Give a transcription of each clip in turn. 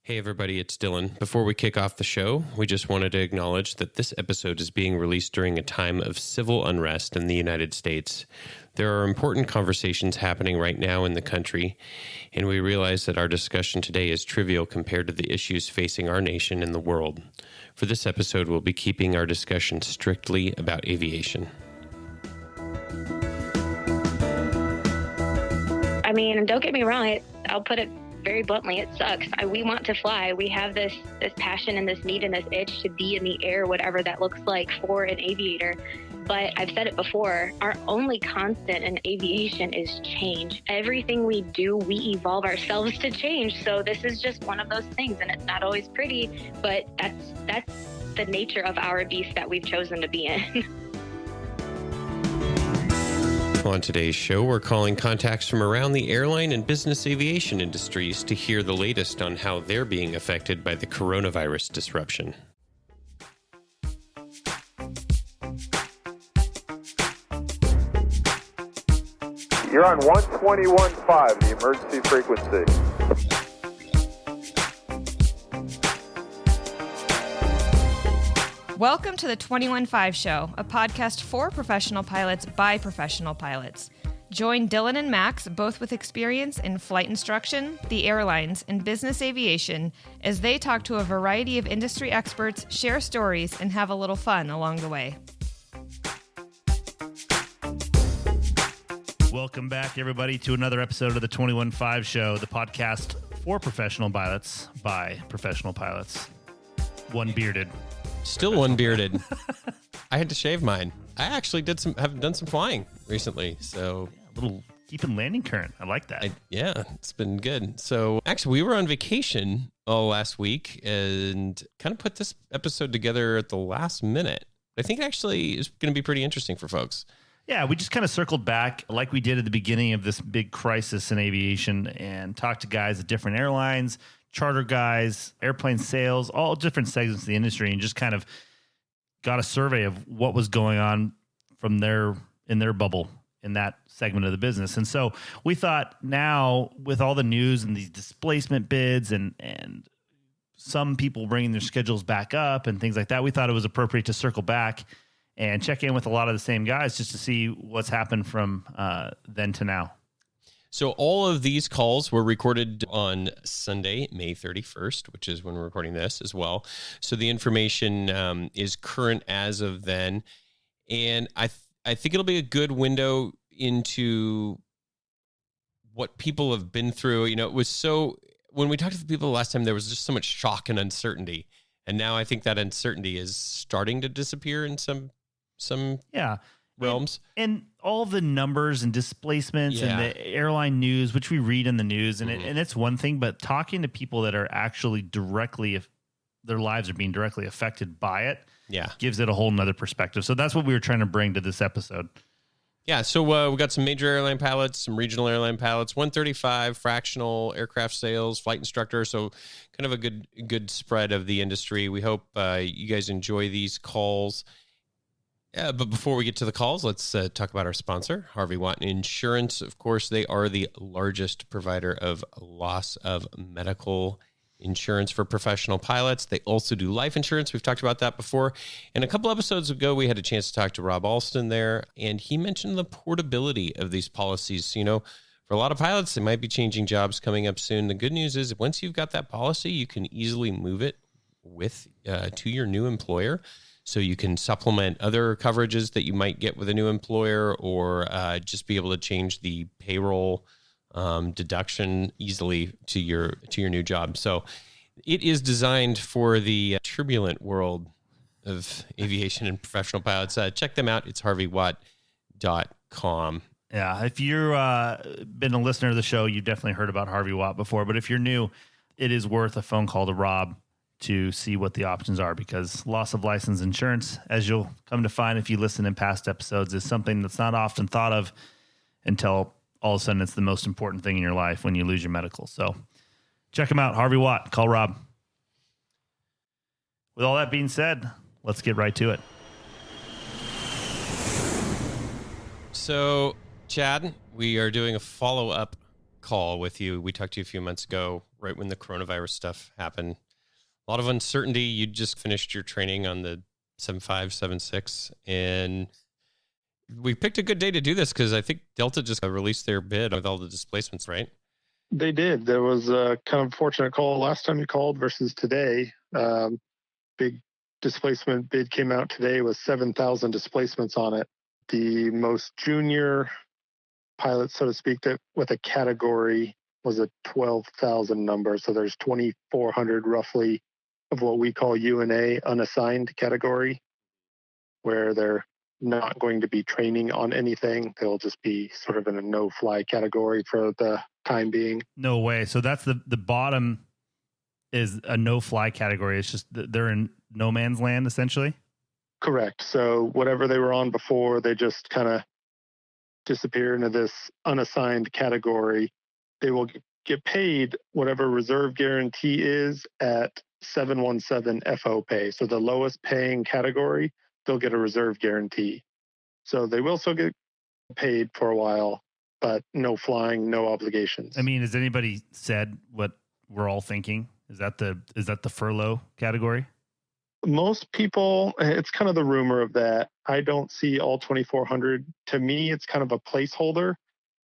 Hey everybody, it's Dylan. Before we kick off the show, we just wanted to acknowledge that this episode is being released during a time of civil unrest in the United States. There are important conversations happening right now in the country, and we realize that our discussion today is trivial compared to the issues facing our nation and the world. For this episode, we'll be keeping our discussion strictly about aviation. I mean, don't get me wrong, I'll put it very bluntly, it sucks. We want to fly. We have this passion and this need and this itch to be in the air, whatever that looks like for an aviator. But I've said it before, our only constant in aviation is change. Everything we do, we evolve ourselves to change. So this is just one of those things, and it's not always pretty, but that's the nature of our beast that we've chosen to be in. On today's show, we're calling contacts from around the airline and business aviation industries to hear the latest on how they're being affected by the coronavirus disruption. You're on 121.5, the emergency frequency. Welcome to the 21.5 Show, a podcast for professional pilots by professional pilots. Join Dylan and Max, both with experience in flight instruction, the airlines, and business aviation, as they talk to a variety of industry experts, share stories, and have a little fun along the way. Welcome back, everybody, to another episode of the 21.5 Show, the podcast for professional pilots by professional pilots. One bearded. Still one bearded. I had to shave mine. I actually have done some flying recently, so A little keeping landing current. I like that. Yeah, it's been good. So actually, we were on vacation all last week and kind of put this episode together at the last minute. I think it actually is going to be pretty interesting for folks. Yeah, we just kind of circled back like we did at the beginning of this big crisis in aviation and talked to guys at different airlines, charter guys, airplane sales, all different segments of the industry, and just kind of got a survey of what was going on from in their bubble in that segment of the business. And so we thought now with all the news and these displacement bids and some people bringing their schedules back up and things like that, we thought it was appropriate to circle back and check in with a lot of the same guys just to see what's happened from then to now. So all of these calls were recorded on Sunday, May 31st, which is when we're recording this as well. So the information is current as of then. And I think it'll be a good window into what people have been through. You know, when we talked to the people last time, there was just so much shock and uncertainty. And now I think that uncertainty is starting to disappear in some realms. And all the numbers and displacements and the airline news, which we read in the news, and it's one thing, but talking to people that are actually their lives are being directly affected by it, gives it a whole nother perspective. So that's what we were trying to bring to this episode. Yeah, so we got some major airline pilots, some regional airline pilots, 135 fractional aircraft sales, flight instructor. So kind of a good spread of the industry. We hope you guys enjoy these calls. But before we get to the calls, let's talk about our sponsor, Harvey Watt Insurance. Of course, they are the largest provider of loss of medical insurance for professional pilots. They also do life insurance. We've talked about that before. And a couple episodes ago, we had a chance to talk to Rob Alston there, and he mentioned the portability of these policies. You know, for a lot of pilots, they might be changing jobs coming up soon. The good news is once you've got that policy, you can easily move it to your new employer. So you can supplement other coverages that you might get with a new employer, or just be able to change the payroll deduction easily to your new job. So it is designed for the turbulent world of aviation and professional pilots. Check them out. It's harveywatt.com. Yeah, if you've been a listener to the show, you've definitely heard about Harvey Watt before. But if you're new, it is worth a phone call to Rob to see what the options are, because loss of license insurance, as you'll come to find if you listen in past episodes, is something that's not often thought of until all of a sudden it's the most important thing in your life when you lose your medical. So check him out, Harvey Watt. Call Rob. With all that being said, let's get right to it. So, Chad, we are doing a follow-up call with you. We talked to you a few months ago right when the coronavirus stuff happened. A lot of uncertainty. You just finished your training on the 7576, and we picked a good day to do this because I think Delta just released their bid with all the displacements, right? They did. There was a kind of fortunate call last time you called versus today. Big displacement bid came out today with 7,000 displacements on it. The most junior pilot, so to speak, that with a category was a 12,000 number. So there's 2,400 roughly of what we call UNA, unassigned category, where they're not going to be training on anything. They'll just be sort of in a no-fly category for the time being. No way. So that's the bottom is a no-fly category. It's just they're in no man's land, essentially? Correct. So whatever they were on before, they just kind of disappear into this unassigned category. They will get paid whatever reserve guarantee is at 717 FO pay. So the lowest paying category, they'll get a reserve guarantee. So they will still get paid for a while, but no flying, no obligations. I mean, has anybody said what we're all thinking? Is that the furlough category? Most people, it's kind of the rumor of that. I don't see all 2,400. To me, it's kind of a placeholder,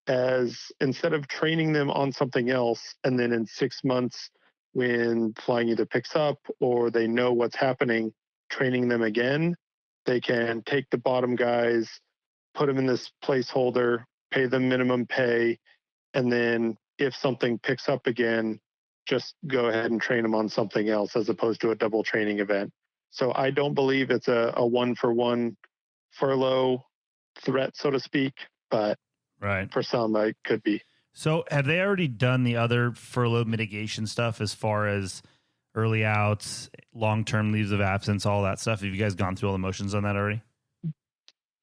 as instead of training them on something else, and then in 6 months when flying either picks up or they know what's happening, training them again, they can take the bottom guys, put them in this placeholder, pay them minimum pay, and then if something picks up again, just go ahead and train them on something else as opposed to a double training event. So I don't believe it's a one-for-one furlough threat, so to speak, but right, for some, it could be. So have they already done the other furlough mitigation stuff as far as early outs, long-term leaves of absence, all that stuff? Have you guys gone through all the motions on that already?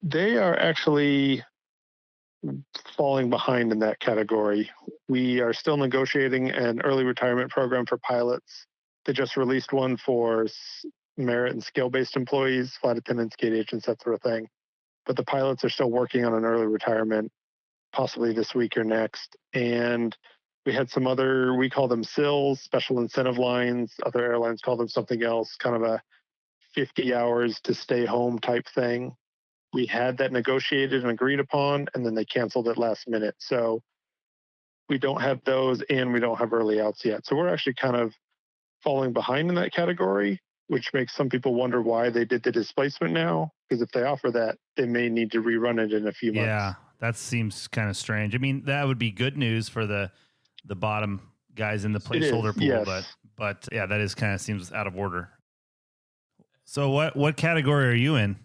They are actually falling behind in that category. We are still negotiating an early retirement program for pilots. They just released one for merit and skill-based employees, flight attendants, gate agents, that sort of thing. But the pilots are still working on an early retirement, possibly this week or next. And we had some other, we call them SILs, special incentive lines. Other airlines call them something else, kind of a 50 hours to stay home type thing. We had that negotiated and agreed upon, and then they canceled it last minute. So we don't have those, and we don't have early outs yet. So we're actually kind of falling behind in that category, which makes some people wonder why they did the displacement now. Because if they offer that, they may need to rerun it in a few months. Yeah, that seems kind of strange. I mean, that would be good news for the bottom guys in the placeholder pool, yes. but yeah, that is kind of seems out of order. So what category are you in?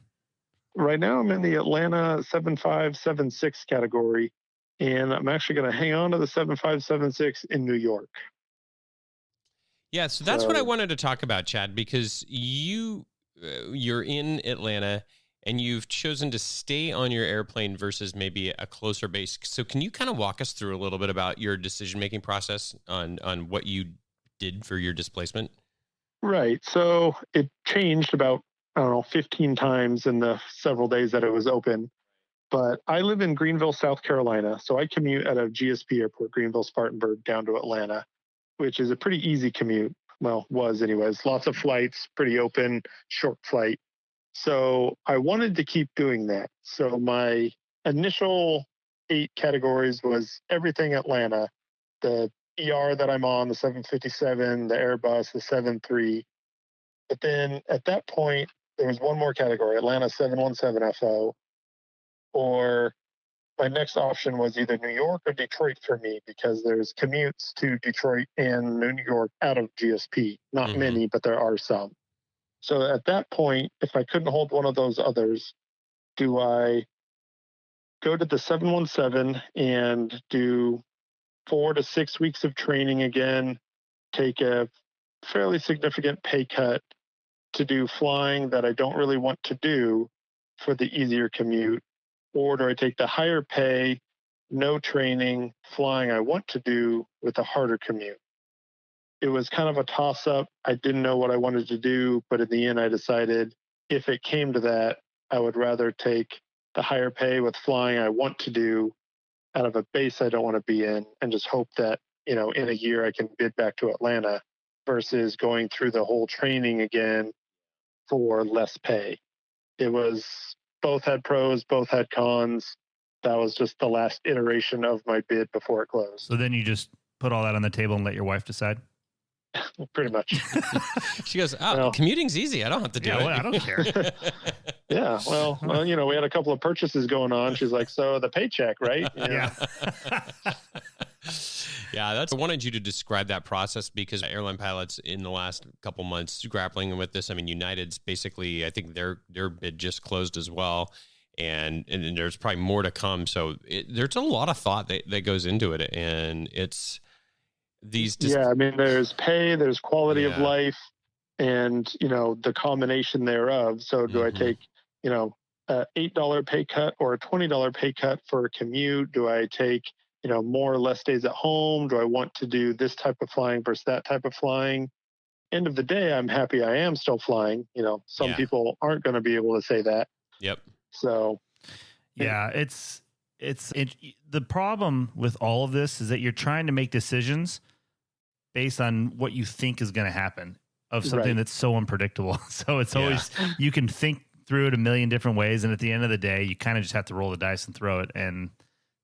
Right now, I'm in the Atlanta 7576 category, and I'm actually going to hang on to the 7576 in New York. Yeah, so that's what I wanted to talk about, Chad, because you're in Atlanta and you've chosen to stay on your airplane versus maybe a closer base. So can you kind of walk us through a little bit about your decision-making process on what you did for your displacement? Right. So it changed about, 15 times in the several days that it was open. But I live in Greenville, South Carolina. So I commute out of GSP Airport, Greenville, Spartanburg, down to Atlanta, which is a pretty easy commute. Well, was anyways. Lots of flights, pretty open, short flight. So I wanted to keep doing that. So my initial 8 categories was everything Atlanta, the ER that I'm on, the 757, the Airbus, the 73. But then at that point, there was one more category, Atlanta 717 FO, or my next option was either New York or Detroit for me, because there's commutes to Detroit and New York out of GSP. Not many, but there are some. So at that point, if I couldn't hold one of those others, do I go to the 717 and do 4 to 6 weeks of training again, take a fairly significant pay cut to do flying that I don't really want to do for the easier commute? Or do I take the higher pay, no training, flying I want to do with a harder commute? It was kind of a toss-up. I didn't know what I wanted to do, but in the end, I decided if it came to that, I would rather take the higher pay with flying I want to do out of a base I don't want to be in, and just hope that in a year I can bid back to Atlanta versus going through the whole training again for less pay. It was, both had pros, both had cons. That was just the last iteration of my bid before it closed. So then you just put all that on the table and let your wife decide? Pretty much. She goes, well, commuting's easy. I don't have to do it. Well, I don't care. Yeah. Well, we had a couple of purchases going on. She's like, so the paycheck, right? Yeah. Yeah, I wanted you to describe that process because airline pilots in the last couple months grappling with this. I mean, United's basically, I think their bid just closed as well. And there's probably more to come. So there's a lot of thought that goes into it. And it's these. I mean, there's pay, there's quality of life, and, the combination thereof. So do I take, a $8 pay cut or a $20 pay cut for a commute? Do I take, more or less days at home? Do I want to do this type of flying versus that type of flying? End of the day, I'm happy I am still flying. Some people aren't going to be able to say that. Yep. So, yeah, it's the problem with all of this is that you're trying to make decisions based on what you think is going to happen of something that's so unpredictable. So it's always, you can think through it a million different ways. And at the end of the day, you kind of just have to roll the dice and throw it and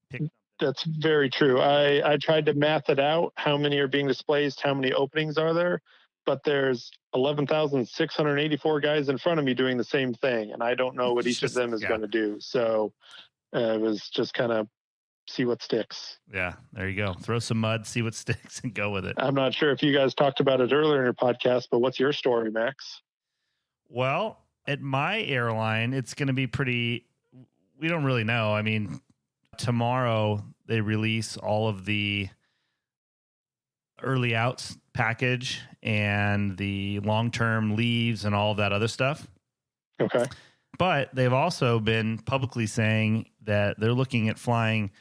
pick. That's very true. I tried to math it out. How many are being displaced? How many openings are there? But there's 11,684 guys in front of me doing the same thing. And I don't know what each of them is going to do. So it was just kind of see what sticks. Yeah, there you go. Throw some mud, see what sticks, and go with it. I'm not sure if you guys talked about it earlier in your podcast, but what's your story, Max? Well, at my airline, it's going to be we don't really know. I mean, tomorrow they release all of the early outs package and the long-term leaves and all of that other stuff. Okay. But they've also been publicly saying that they're looking at flying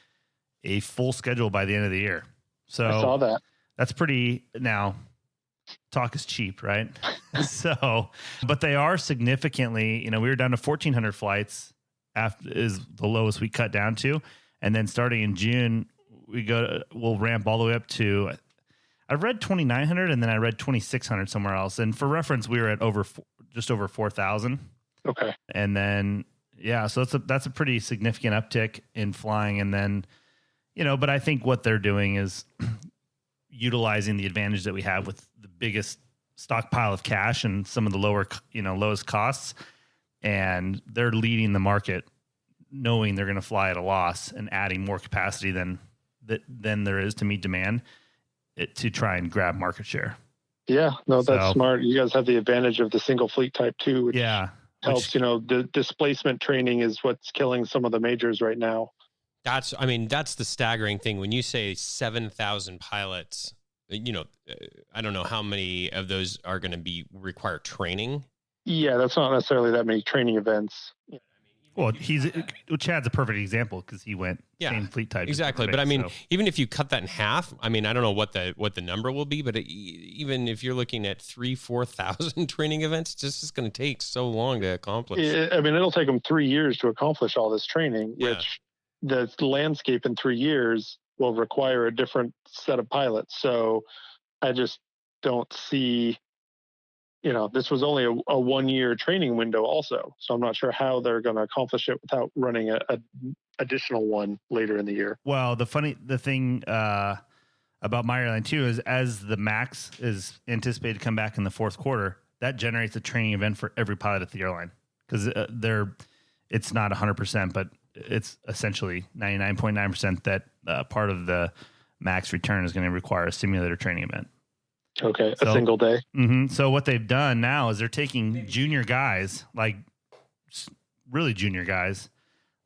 a full schedule by the end of the year. So I saw that. That's pretty, now talk is cheap, right? So, but they are significantly, we were down to 1,400 flights is the lowest we cut down to. And then starting in June, we'll ramp all the way up to, I've read 2,900 and then I read 2,600 somewhere else. And for reference, we were at just over 4,000. Okay. And then, so that's a pretty significant uptick in flying. And then, but I think what they're doing is utilizing the advantage that we have with the biggest stockpile of cash and some of the lowest costs. And they're leading the market knowing they're going to fly at a loss and adding more capacity than there is to meet demand to try and grab market share. Yeah, no, that's smart. You guys have the advantage of the single fleet type too, which helps. The displacement training is what's killing some of the majors right now. That's the staggering thing. When you say 7,000 pilots, I don't know how many of those are going to require training. Yeah, that's not necessarily that many training events. Well, Chad's a perfect example because he went same fleet type. Exactly. But even if you cut that in half, I don't know what the number will be, but even if you're looking at 4,000 training events, this is going to take so long to accomplish. It'll take them 3 years to accomplish all this training, which the landscape in 3 years will require a different set of pilots. So I just don't see, this was only a 1 year training window also. So I'm not sure how they're going to accomplish it without running a additional one later in the year. Well, the thing about my airline too is as the MAX is anticipated to come back in the fourth quarter, that generates a training event for every pilot at the airline because it's not 100%, but it's essentially 99.9% that part of the MAX return is going to require a simulator training event. Okay, a single day. Mm-hmm. So what they've done now is they're taking junior guys, like really junior guys,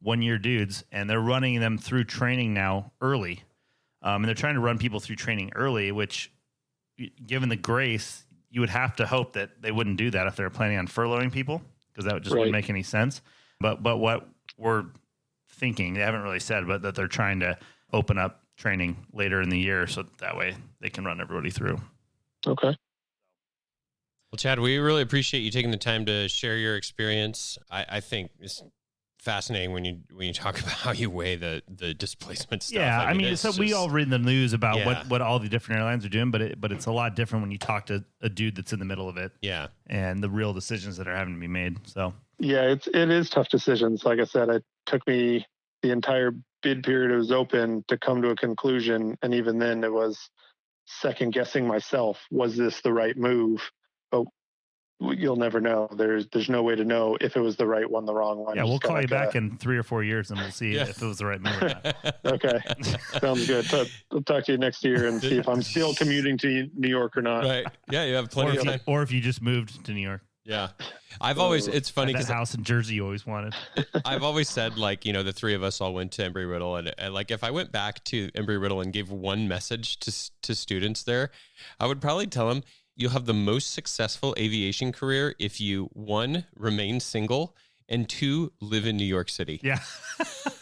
1 year dudes, and they're running them through training now early. And they're trying to run people through training early, which, given the grace, you would have to hope that they wouldn't do that if they're planning on furloughing people, because that just wouldn't make any sense. But what we're thinking, they haven't really said, but that they're trying to open up training later in the year so that way they can run everybody through. Okay. Well, Chad, we really appreciate you taking the time to share your experience. I think it's fascinating when you talk about how you weigh the displacement stuff. Yeah, Like, I mean, so we all read in the news about what all the different airlines are doing, but it's a lot different when you talk to a dude that's in the middle of it. Yeah, and the real decisions that are having to be made. So yeah, it is tough decisions. Like I said, it took me the entire bid period it was open to come to a conclusion, and even then, it was second guessing myself. Was this the right move? But you'll never know. There's no way to know if it was the right one, the wrong one. Yeah, we'll call you back in 3 or 4 years and we'll see if it was the right move or not. Okay. Sounds good. I'll talk to you next year and see if I'm still commuting to New York or not. right. Yeah, you have plenty of time. Or if you just moved to New York. Yeah. It's funny because because house in Jersey you always wanted. I've always said, like, the three of us all went to Embry-Riddle, and like, if I went back to Embry-Riddle and gave one message to students there, I would probably tell them, you'll have the most successful aviation career if you, 1, remain single, and 2, live in New York City. Yeah.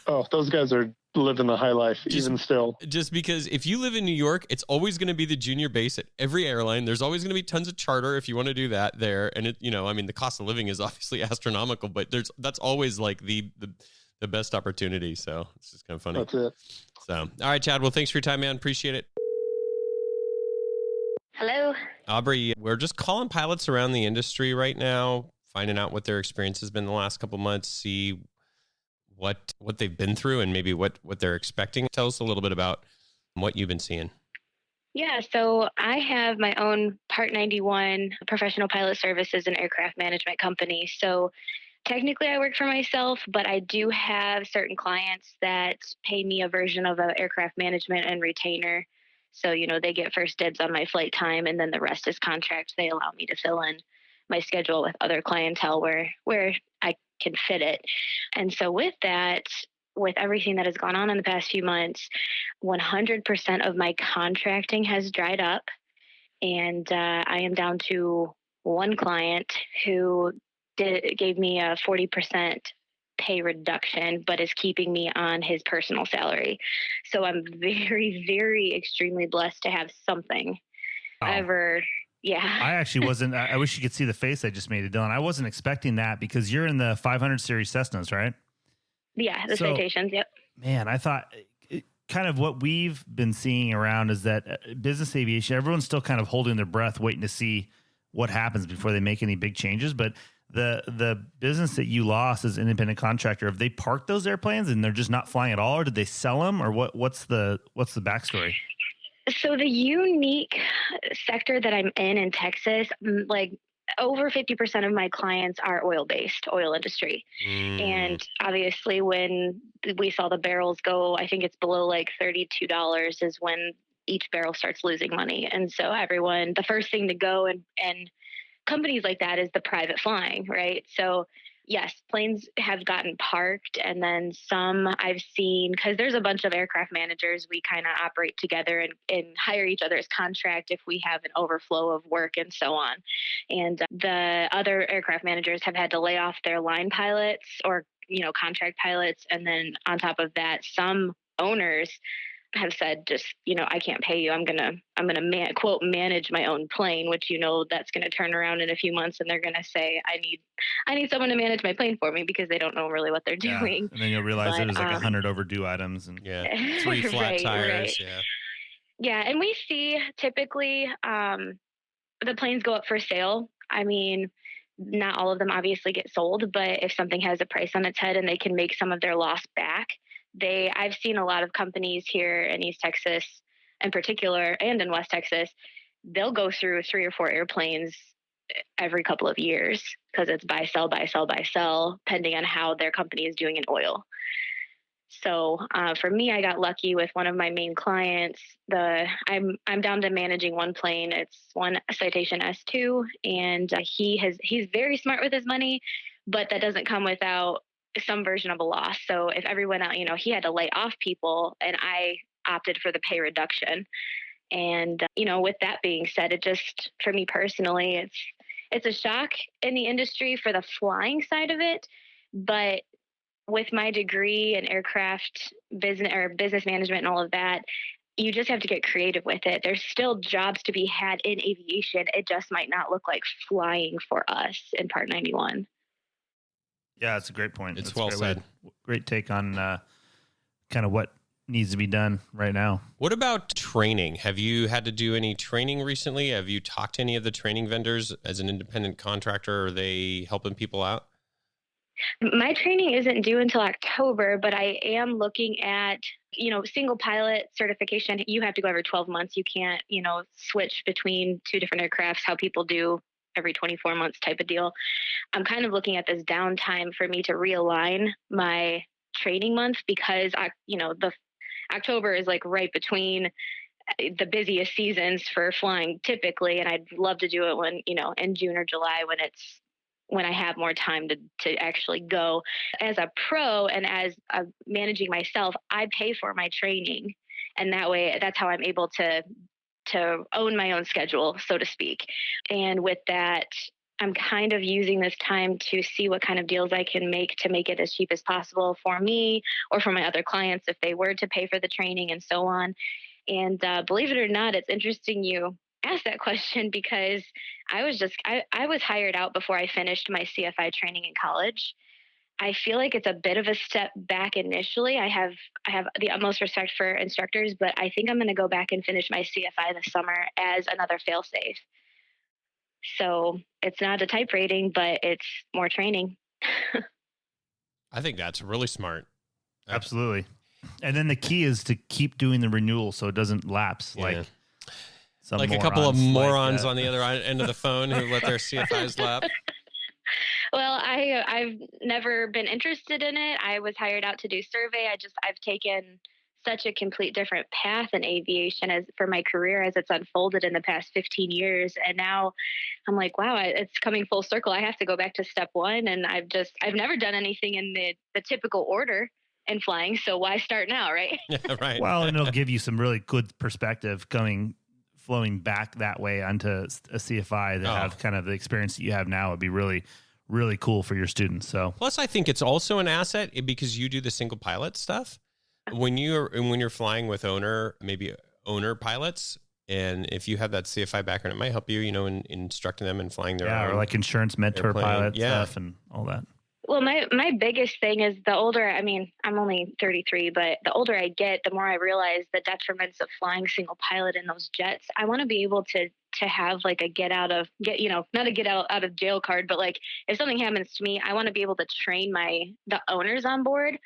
Oh, those guys are living the high life, even still. Just because if you live in New York, it's always going to be the junior base at every airline. There's always going to be tons of charter if you want to do that there. And the cost of living is obviously astronomical, but that's always like the best opportunity. So it's just kind of funny. That's it. So, all right, Chad. Well, thanks for your time, man. Appreciate it. Hello. Aubrey, we're just calling pilots around the industry right now, finding out what their experience has been the last couple of months, see what they've been through and maybe what they're expecting. Tell us a little bit about what you've been seeing. Yeah, so I have my own Part 91 professional pilot services and aircraft management company. So technically I work for myself, but I do have certain clients that pay me a version of an aircraft management and retainer. So, they get first dibs on my flight time, and then the rest is contract. They allow me to fill in my schedule with other clientele where I can fit it. And so with that, with everything that has gone on in the past few months, 100% of my contracting has dried up. And I am down to one client who gave me a 40% pay reduction, but is keeping me on his personal salary. So I'm very, very extremely blessed to have something. Yeah. I actually wasn't. I wish you could see the face I just made to Dylan. I wasn't expecting that because you're in the 500 series Cessnas, right? Yeah, the citations. Yep. Man, I thought kind of what we've been seeing around is that business aviation, everyone's still kind of holding their breath, waiting to see what happens before they make any big changes. But the business that you lost as an independent contractor, have they parked those airplanes and they're just not flying at all, or did they sell them, or what's the backstory? So the unique sector that I'm in Texas, like over 50% of my clients are oil-based, oil industry. And obviously when we saw the barrels go, I think it's below like $32 is when each barrel starts losing money. And so the first thing to go and companies like that is the private flying, right? So yes, planes have gotten parked, and then some I've seen, because there's a bunch of aircraft managers, we kind of operate together and hire each other's contract if we have an overflow of work and so on. And the other aircraft managers have had to lay off their line pilots or, contract pilots. And then on top of that, some owners have said, just, I can't pay you. I'm going to quote manage my own plane, which, that's going to turn around in a few months and they're going to say, I need someone to manage my plane for me because they don't know really what they're doing. And then you'll realize there's like 100 overdue items and 3 flat tires. Right. Yeah. And we see typically the planes go up for sale. I mean, not all of them obviously get sold, but if something has a price on its head and they can make some of their loss back, I've seen a lot of companies here in East Texas in particular and in West Texas, they'll go through 3 or 4 airplanes every couple of years because it's buy, sell, buy, sell, buy, sell, depending on how their company is doing in oil. So for me, I got lucky with one of my main clients. I'm down to managing one plane. It's one Citation S2, and he's very smart with his money, but that doesn't come without some version of a loss. So if everyone out, he had to lay off people, and I opted for the pay reduction. And with that being said, it just, for me personally, it's a shock in the industry for the flying side of it, but with my degree in aircraft business management and all of that, you just have to get creative with it. There's still jobs to be had in aviation. It just might not look like flying for us in Part 91. Yeah, that's a great point. It's That's well a great said. Great take on kind of what needs to be done right now. What about training? Have you had to do any training recently? Have you talked to any of the training vendors as an independent contractor? Are they helping people out? My training isn't due until October, but I am looking at, single pilot certification. You have to go every 12 months. You can't, switch between two different aircrafts, how people do every 24 months type of deal. I'm kind of looking at this downtime for me to realign my training month because the October is like right between the busiest seasons for flying typically. And I'd love to do it when, in June or July when I have more time to actually go. As a pro and as managing myself, I pay for my training. And that way, that's how I'm able to own my own schedule, so to speak. And with that, I'm kind of using this time to see what kind of deals I can make to make it as cheap as possible for me or for my other clients if they were to pay for the training and so on. And believe it or not, it's interesting you asked that question because I was hired out before I finished my CFI training in college. I feel like it's a bit of a step back initially. I have the utmost respect for instructors, but I think I'm going to go back and finish my CFI this summer as another fail-safe. So it's not a type rating, but it's more training. I think that's really smart. Absolutely. And then the key is to keep doing the renewal so it doesn't lapse like a couple of morons on the other end of the phone who let their CFIs lap. Well, I've never been interested in it. I was hired out to do survey. I've taken such a complete different path in aviation as for my career as it's unfolded in the past 15 years. And now I'm like, wow, it's coming full circle. I have to go back to step one. And I've never done anything in the typical order in flying. So why start now? Right. Yeah, right. Well, and it'll give you some really good perspective flowing back that way onto a CFI that have kind of the experience that you have now would be really, really cool for your students. So plus I think it's also an asset because you do the single pilot stuff. When you're flying with owner pilots, and if you have that CFI background, it might help you, in instructing them and flying their own. Or like insurance mentor airplane. pilot stuff and all that. Well, my biggest thing is the older, I'm only 33, but the older I get, the more I realize the detriments of flying single pilot in those jets. I want to be able to have like a not a get out of jail card, but like if something happens to me, I want to be able to train the owners on board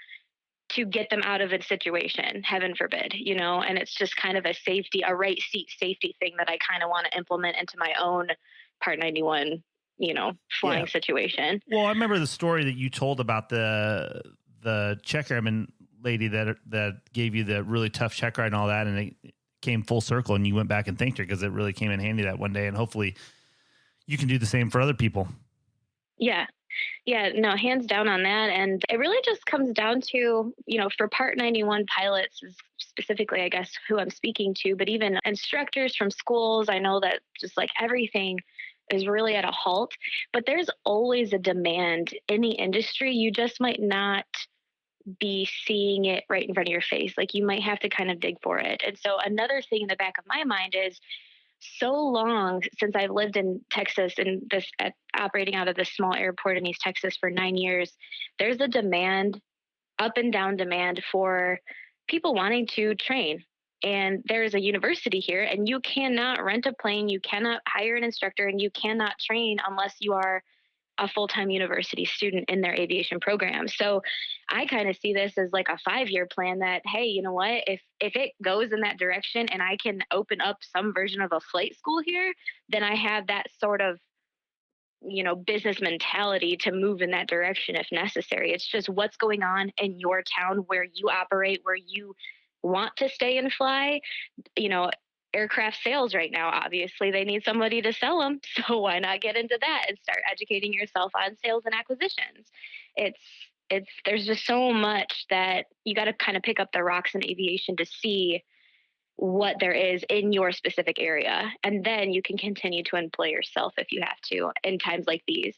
to get them out of a situation, heaven forbid, and it's just kind of a right seat safety thing that I kind of want to implement into my own Part 91 flying situation. Well, I remember the story that you told about the check airman lady that gave you the really tough check ride and all that, and it came full circle, and you went back and thanked her because it really came in handy that one day, and hopefully you can do the same for other people. Yeah, no, hands down on that. And it really just comes down to, for Part 91 pilots is specifically, I guess, who I'm speaking to, but even instructors from schools, I know that just like everything is really at a halt, but there's always a demand in the industry. You just might not be seeing it right in front of your face. Like you might have to kind of dig for it. And so another thing in the back of my mind is so long since I've lived in Texas and operating out of this small airport in East Texas for 9 years, there's a demand, up and down demand for people wanting to train. And there's a university here, and you cannot rent a plane, you cannot hire an instructor, and you cannot train unless you are a full-time university student in their aviation program. So I kind of see this as like a 5-year plan that, hey, you know what, if it goes in that direction and I can open up some version of a flight school here, then I have that sort of, business mentality to move in that direction if necessary. It's just what's going on in your town where you operate, where you want to stay and fly. Aircraft sales right now, obviously they need somebody to sell them, so why not get into that and start educating yourself on sales and acquisitions? There's just so much that you got to kind of pick up the rocks in aviation to see what there is in your specific area, and then you can continue to employ yourself if you have to in times like these.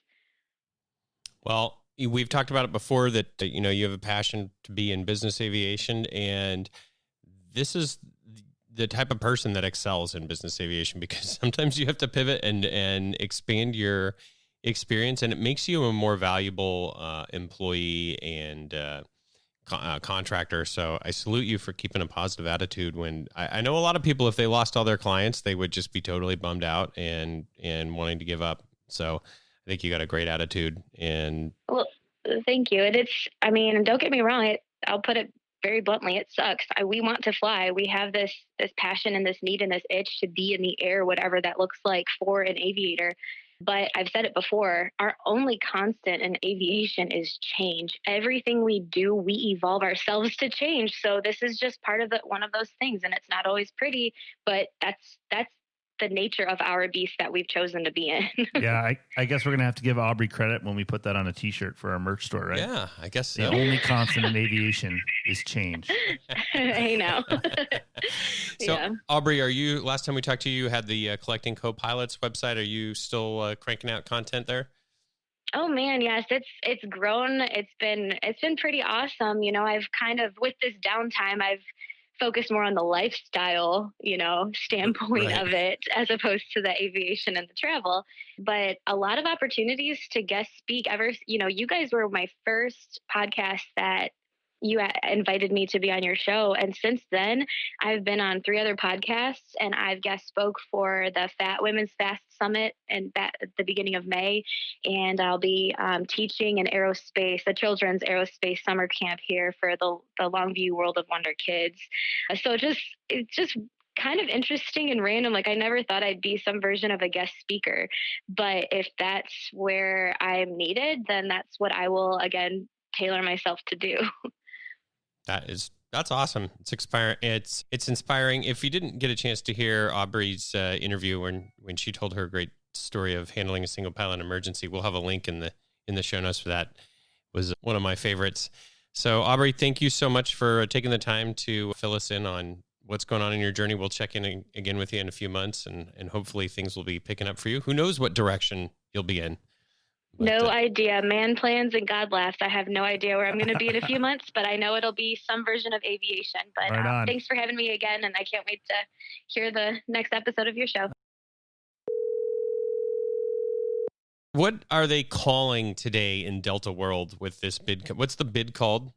Well, we've talked about it before that you have a passion to be in business aviation, and this is the type of person that excels in business aviation, because sometimes you have to pivot and expand your experience, and it makes you a more valuable employee and contractor. So I salute you for keeping a positive attitude when I know a lot of people, if they lost all their clients, they would just be totally bummed out and wanting to give up. So I think you got a great attitude. And Well, thank you. And I mean, don't get me wrong. I'll put it very bluntly. It sucks. We want to fly. We have this passion and this need and this itch to be in the air, whatever that looks like for an aviator. But I've said it before, our only constant in aviation is change. Everything we do, we evolve ourselves to change. So this is just part of one of those things. And it's not always pretty, but that's the nature of our beast that we've chosen to be in. Yeah, I guess we're going to have to give Aubrey credit when we put that on a t-shirt for our merch store, right? yeah, I guess so. The only constant in aviation is change. I know. So, Yeah. Aubrey, last time we talked to you, you had the Collecting Co-Pilots website. Are you still cranking out content there? Oh man, yes, it's grown. It's been pretty awesome. I've kind of, with this downtime, I've focused more on the lifestyle, standpoint Right. of it, as opposed to the aviation and the travel. But a lot of opportunities to guest speak. You guys were my first podcast that you invited me to be on your show. And since then, I've been on 3 other podcasts, and I've guest spoke for the Women's Fast Summit and that at the beginning of May. And I'll be teaching an a children's aerospace summer camp here for the Longview World of Wonder kids. So it's just kind of interesting and random. Like, I never thought I'd be some version of a guest speaker, but if that's where I'm needed, then that's what I will, again, tailor myself to do. That's awesome. It's inspiring. It's inspiring. If you didn't get a chance to hear Aubrey's interview when she told her great story of handling a single pilot emergency, we'll have a link in the show notes for that. It was one of my favorites. So Aubrey, thank you so much for taking the time to fill us in on what's going on in your journey. We'll check in again with you in a few months, and hopefully things will be picking up for you. Who knows what direction you'll be in? But, no idea. Man plans and God laughs. I have no idea where I'm going to be in a few months, but I know it'll be some version of aviation. But Right on. thanks for having me again, and I can't wait to hear the next episode of your show. What are they calling today in Delta World with this bid? What's the bid called?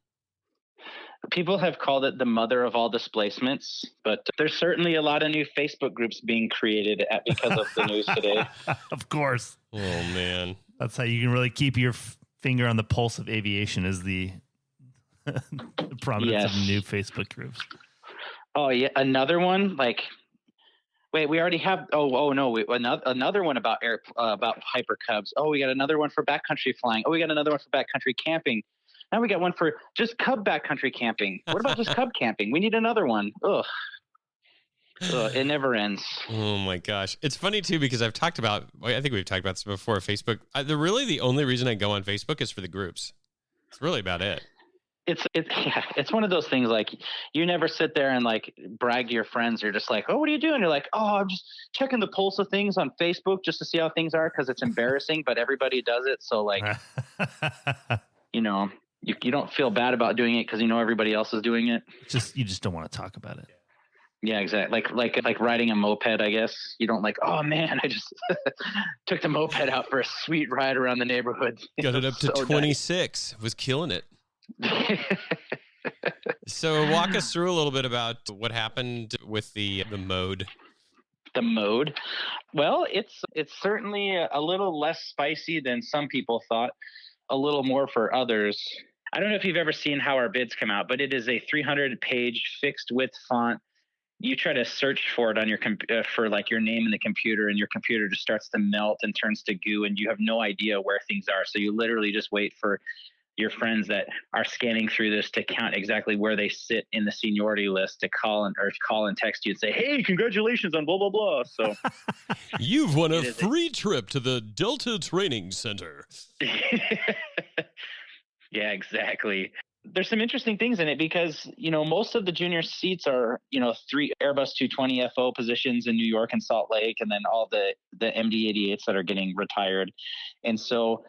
People have called it the mother of all displacements, but there's certainly a lot of new Facebook groups being created because of the news today. Of course. Oh, man. That's how you can really keep your finger on the pulse of aviation, is the prominence of Yes. new Facebook groups. Oh, yeah. Another one, wait, we already have, another one about about Hyper Cubs. Oh, we got another one for backcountry flying. Oh, we got another one for backcountry camping. Now we got one for just Cub backcountry camping. What about just Cub camping? We need another one. Ugh. It never ends. Oh my gosh. It's funny too, because I think we've talked about this before, Facebook. The only reason I go on Facebook is for the groups. It's really about it. It's one of those things, like, you never sit there and brag to your friends. You're just like, oh, what are you doing? You're like, oh, I'm just checking the pulse of things on Facebook just to see how things are, because it's embarrassing, but everybody does it. So you don't feel bad about doing it because everybody else is doing it. You just don't want to talk about it. Yeah, exactly. Like riding a moped, I guess. You don't oh man, I just took the moped out for a sweet ride around the neighborhood. Got it up to So 26. Was killing it. nice. So walk us through a little bit about what happened with the mode. The mode. Well, it's certainly a little less spicy than some people thought. A little more for others. I don't know if you've ever seen how our bids come out, but it is a 300-page fixed width font. You try to search for it on your for your name in the computer, and your computer just starts to melt and turns to goo, and you have no idea where things are. So you literally just wait for your friends that are scanning through this to count exactly where they sit in the seniority list to call and text you and say, "Hey, congratulations on blah blah blah." So You've won a It is a- free trip to the Delta Training Center. Yeah, exactly. There's some interesting things in it because, most of the junior seats are, 3 Airbus 220 FO positions in New York and Salt Lake, and then all the MD-88s that are getting retired. And so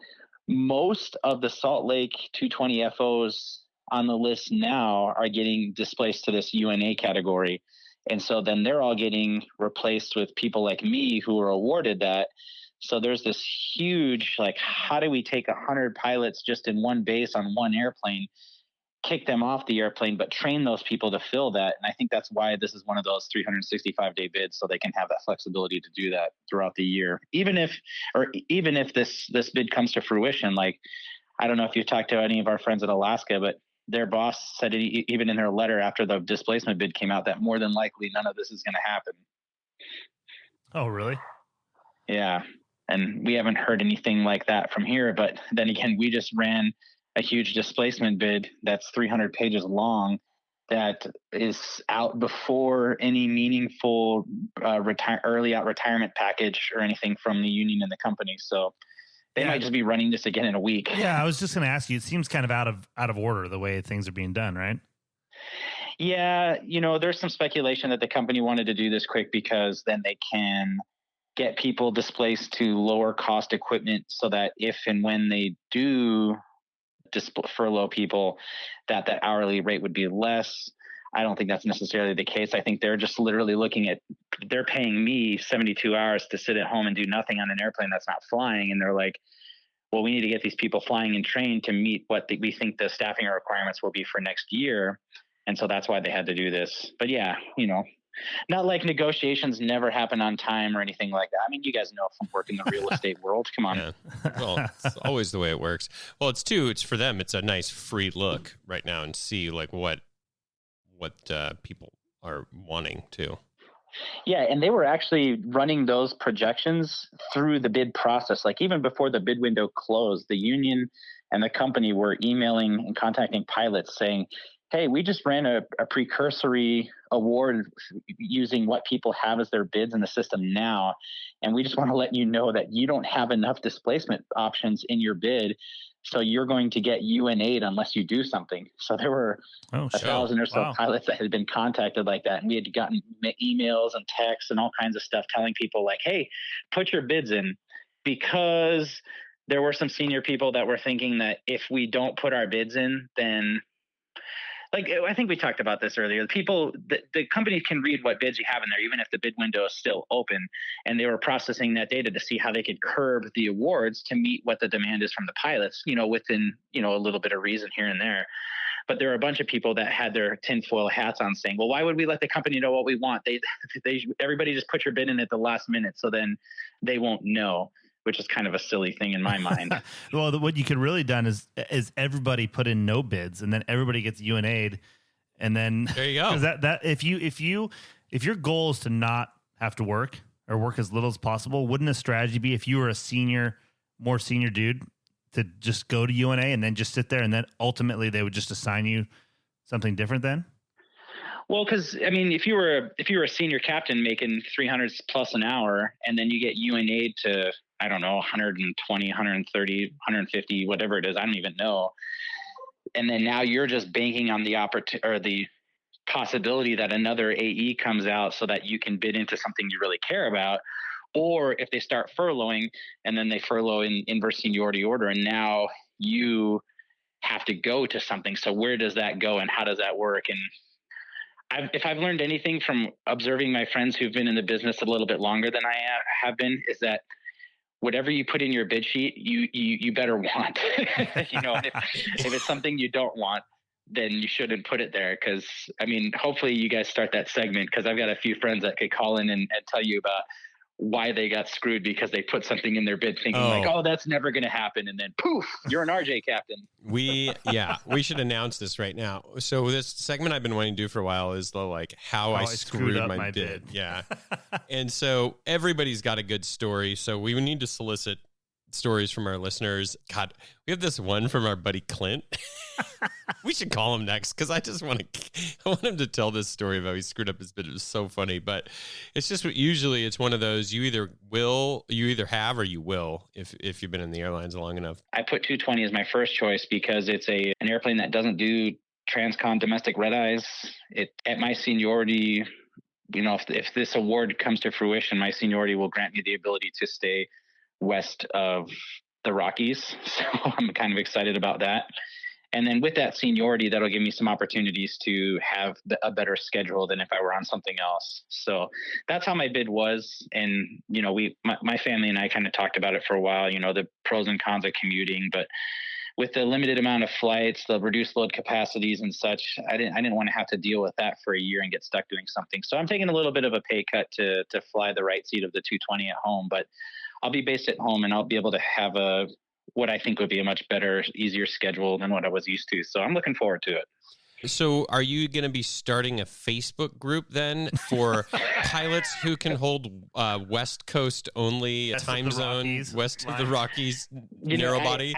most of the Salt Lake 220 FOs on the list now are getting displaced to this UNA category. And so then they're all getting replaced with people like me who are awarded that. So there's this huge, like, how do we take 100 pilots just in one base on one airplane, kick them off the airplane, but train those people to fill that? And I think that's why this is one of those 365-day bids, so they can have that flexibility to do that throughout the year. Even if this bid comes to fruition, like, I don't know if you've talked to any of our friends in Alaska, but their boss said it, even in their letter after the displacement bid came out, that more than likely none of this is going to happen. Oh, really? Yeah. And we haven't heard anything like that from here. But then again, we just ran a huge displacement bid that's 300 pages long that is out before any meaningful early out retirement package or anything from the union and the company. So they might just be running this again in a week. Yeah, I was just going to ask you, it seems kind of out of order the way things are being done, right? Yeah, there's some speculation that the company wanted to do this quick because then they can get people displaced to lower cost equipment, so that if and when they do furlough people, that hourly rate would be less. I don't think that's necessarily the case. I think they're just literally they're paying me 72 hours to sit at home and do nothing on an airplane that's not flying. And they're like, well, we need to get these people flying and trained to meet what we think the staffing requirements will be for next year. And so that's why they had to do this. But yeah, not like negotiations never happen on time or anything like that. I mean, you guys know from working in the real estate world. Come on. Yeah. Well, it's always the way it works. Well, it's for them. It's a nice free look right now and see like what people are wanting to. Yeah, and they were actually running those projections through the bid process. Like even before the bid window closed, the union and the company were emailing and contacting pilots saying, hey, we just ran a precursory award using what people have as their bids in the system now. And we just want to let you know that you don't have enough displacement options in your bid. So you're going to get UNA'd unless you do something. So there were 1,000 or so pilots that had been contacted like that. And we had gotten emails and texts and all kinds of stuff telling people like, hey, put your bids in, because there were some senior people that were thinking that if we don't put our bids in, then like, I think we talked about this earlier. The company can read what bids you have in there, even if the bid window is still open. And they were processing that data to see how they could curb the awards to meet what the demand is from the pilots, within, a little bit of reason here and there. But there are a bunch of people that had their tinfoil hats on saying, well, why would we let the company know what we want? Everybody just put your bid in at the last minute, so then they won't know, which is kind of a silly thing in my mind. Well, what you could really done is everybody put in no bids, and then everybody gets UNA'd, and then there you go. That if your goal is to not have to work or work as little as possible, wouldn't a strategy be if you were a more senior dude to just go to UNA and then just sit there, and then ultimately they would just assign you something different then? Well, because I mean, if you were a senior captain making $300 plus an hour, and then you get UNA'd to, I don't know, 120, 130, 150, whatever it is, I don't even know. And then now you're just banking on the the possibility that another AE comes out so that you can bid into something you really care about. Or if they start furloughing and then they furlough in inverse seniority order, and now you have to go to something. So where does that go and how does that work? And if I've learned anything from observing my friends who've been in the business a little bit longer than I have been, is that whatever you put in your bid sheet, you better want. If it's something you don't want, then you shouldn't put it there. Because I mean, hopefully you guys start that segment, because I've got a few friends that could call in and tell you about why they got screwed because they put something in their bid thinking oh, that's never going to happen. And then poof, you're an RJ captain. We should announce this right now. So this segment I've been wanting to do for a while is the how I screwed up my bid. Yeah. And so everybody's got a good story. So we need to solicit stories from our listeners. God, we have this one from our buddy Clint. We should call him next, because I want him to tell this story of how he screwed up his bid. It was so funny, but it's just usually it's one of those you either have or you will if you've been in the airlines long enough. I put 220 as my first choice because it's an airplane that doesn't do transcon domestic red eyes. At my seniority, if this award comes to fruition, my seniority will grant me the ability to stay west of the Rockies. So I'm kind of excited about that. And then with that seniority, that'll give me some opportunities to have a better schedule than if I were on something else. So that's how my bid was. And, my family and I kind of talked about it for a while, the pros and cons of commuting, but with the limited amount of flights, the reduced load capacities and such, I didn't want to have to deal with that for a year and get stuck doing something. So I'm taking a little bit of a pay cut to fly the right seat of the 220 at home, but I'll be based at home and I'll be able to have what I think would be a much better, easier schedule than what I was used to. So I'm looking forward to it. So are you going to be starting a Facebook group then for pilots who can hold West Coast only time zone, west of the Rockies, narrow body?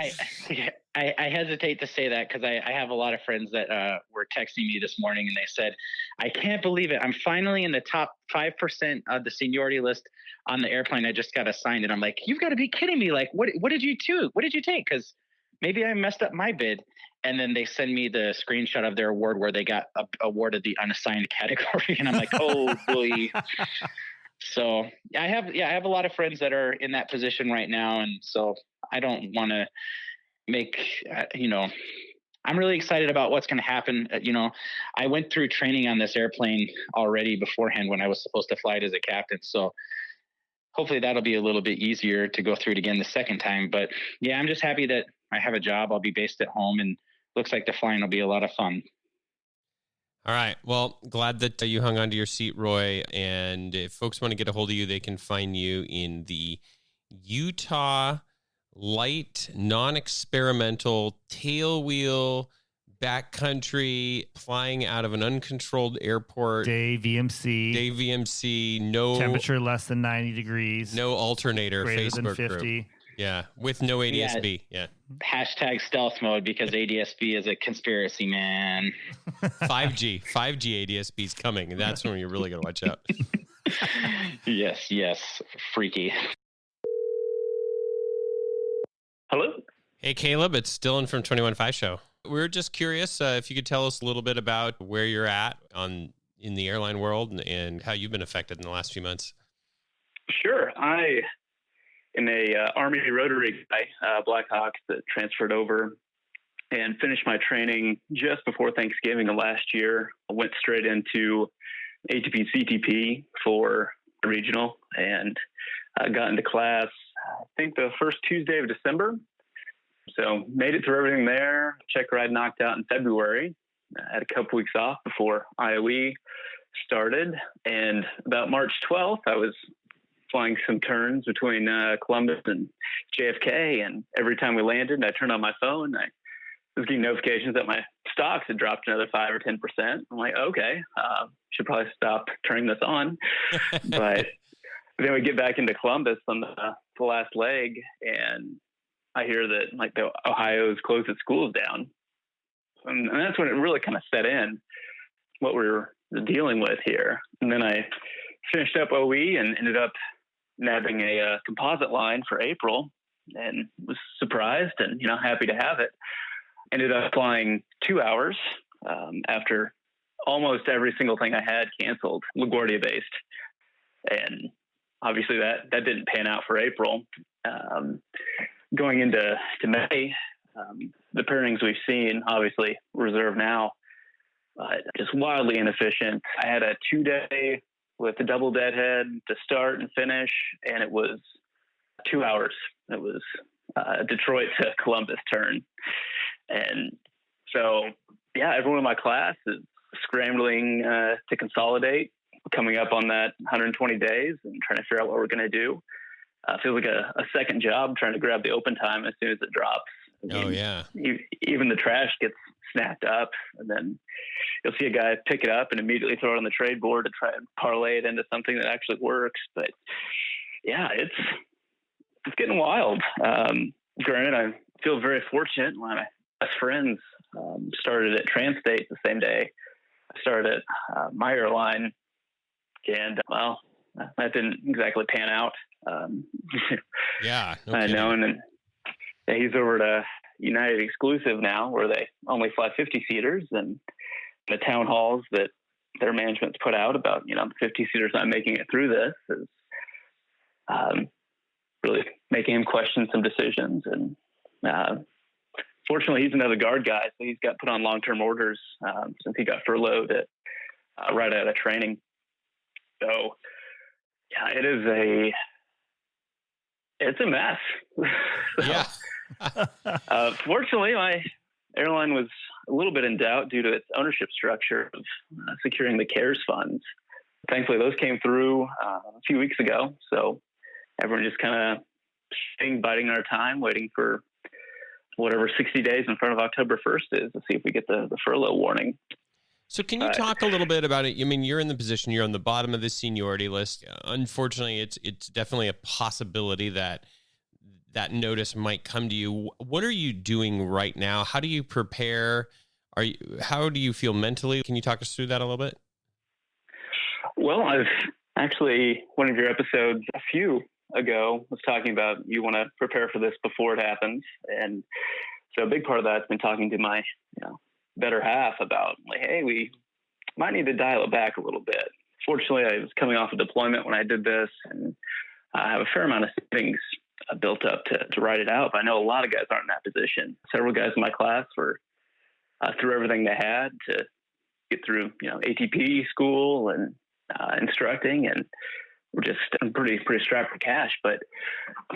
I hesitate to say that because I have a lot of friends that were texting me this morning and they said, I can't believe it. I'm finally in the top 5% of the seniority list on the airplane. I just got assigned. And I'm like, you've got to be kidding me. Like, what did you do? What did you take? Because maybe I messed up my bid. And then they send me the screenshot of their award where they got awarded the unassigned category. And I'm like, oh boy. So I have a lot of friends that are in that position right now. And so I don't want to make, I'm really excited about what's going to happen. I went through training on this airplane already beforehand when I was supposed to fly it as a captain. So hopefully that'll be a little bit easier to go through it again the second time. But yeah, I'm just happy that I have a job. I'll be based at home and looks like the flying will be a lot of fun. All right. Well, glad that you hung onto your seat, Roy. And if folks want to get a hold of you, they can find you in the Utah light, non-experimental tailwheel backcountry flying out of an uncontrolled airport. Day VMC. No temperature less than 90 degrees. No alternator. Greater Facebook than 50. group. Yeah, with no ADSB. Yeah. Hashtag stealth mode because ADSB is a conspiracy, man. 5G ADSB is coming. That's when you're really going to watch out. Yes. Freaky. Hello? Hey, Kaleb, it's Dylan from 21.5 Show. We were just curious if you could tell us a little bit about where you're at in the airline world and how you've been affected in the last few months. Sure. I am a Army rotary guy, Black Hawk, that transferred over and finished my training just before Thanksgiving of last year. I went straight into ATP CTP for regional and got into class, I think the first Tuesday of December. So made it through everything there. Check ride knocked out in February. I had a couple weeks off before IOE started. And about March 12th, I was flying some turns between Columbus and JFK. And every time we landed, I turned on my phone. I was getting notifications that my stocks had dropped another 5 or 10%. I'm like, okay, should probably stop turning this on. But then we get back into Columbus on the last leg, and I hear that like the Ohio's closed its schools down. And that's when it really kind of set in what we were dealing with here. And then I finished up OE and ended up nabbing a composite line for April and was surprised and, happy to have it. Ended up flying 2 hours after almost every single thing I had canceled, LaGuardia based. And obviously that didn't pan out for April. Going into May, the pairings we've seen, obviously reserved now, just wildly inefficient. I had a 2-day with a double deadhead to start and finish, and it was 2 hours. It was Detroit to Columbus turn. And so, yeah, everyone in my class is scrambling to consolidate, coming up on that 120 days and trying to figure out what we're going to do. Feels like a second job trying to grab the open time as soon as it drops. Oh, yeah. Even the trash gets snapped up, and then you'll see a guy pick it up and immediately throw it on the trade board to try and parlay it into something that actually works. But yeah, it's getting wild. Granted, I feel very fortunate. One of my best friends started at Transstate the same day I started at my airline, and well, that didn't exactly pan out. Yeah, no I kidding. know, and then he's over to United Exclusive now, where they only fly 50-seaters, and the town halls that their management's put out about, the 50-seaters not making it through this is really making him question some decisions. And fortunately, he's another guard guy, so he's got put on long-term orders since he got furloughed right out of training. So, yeah, it's a mess. Yeah. Fortunately, my airline was a little bit in doubt due to its ownership structure of securing the CARES funds. Thankfully, those came through a few weeks ago. So everyone just kind of biding our time, waiting for whatever 60 days in front of October 1st is to see if we get the furlough warning. So can you talk a little bit about it? I mean, you're in the position, you're on the bottom of the seniority list. Unfortunately, it's definitely a possibility that notice might come to you. What are you doing right now? How do you prepare? How do you feel mentally? Can you talk us through that a little bit? Well, I've actually, one of your episodes a few ago was talking about you want to prepare for this before it happens. And so a big part of that's been talking to my better half about, like, hey, we might need to dial it back a little bit. Fortunately, I was coming off a deployment when I did this, and I have a fair amount of savings built up to ride it out. But I know a lot of guys aren't in that position. Several guys in my class were threw everything they had to get through, ATP school and instructing, and we're just pretty strapped for cash. But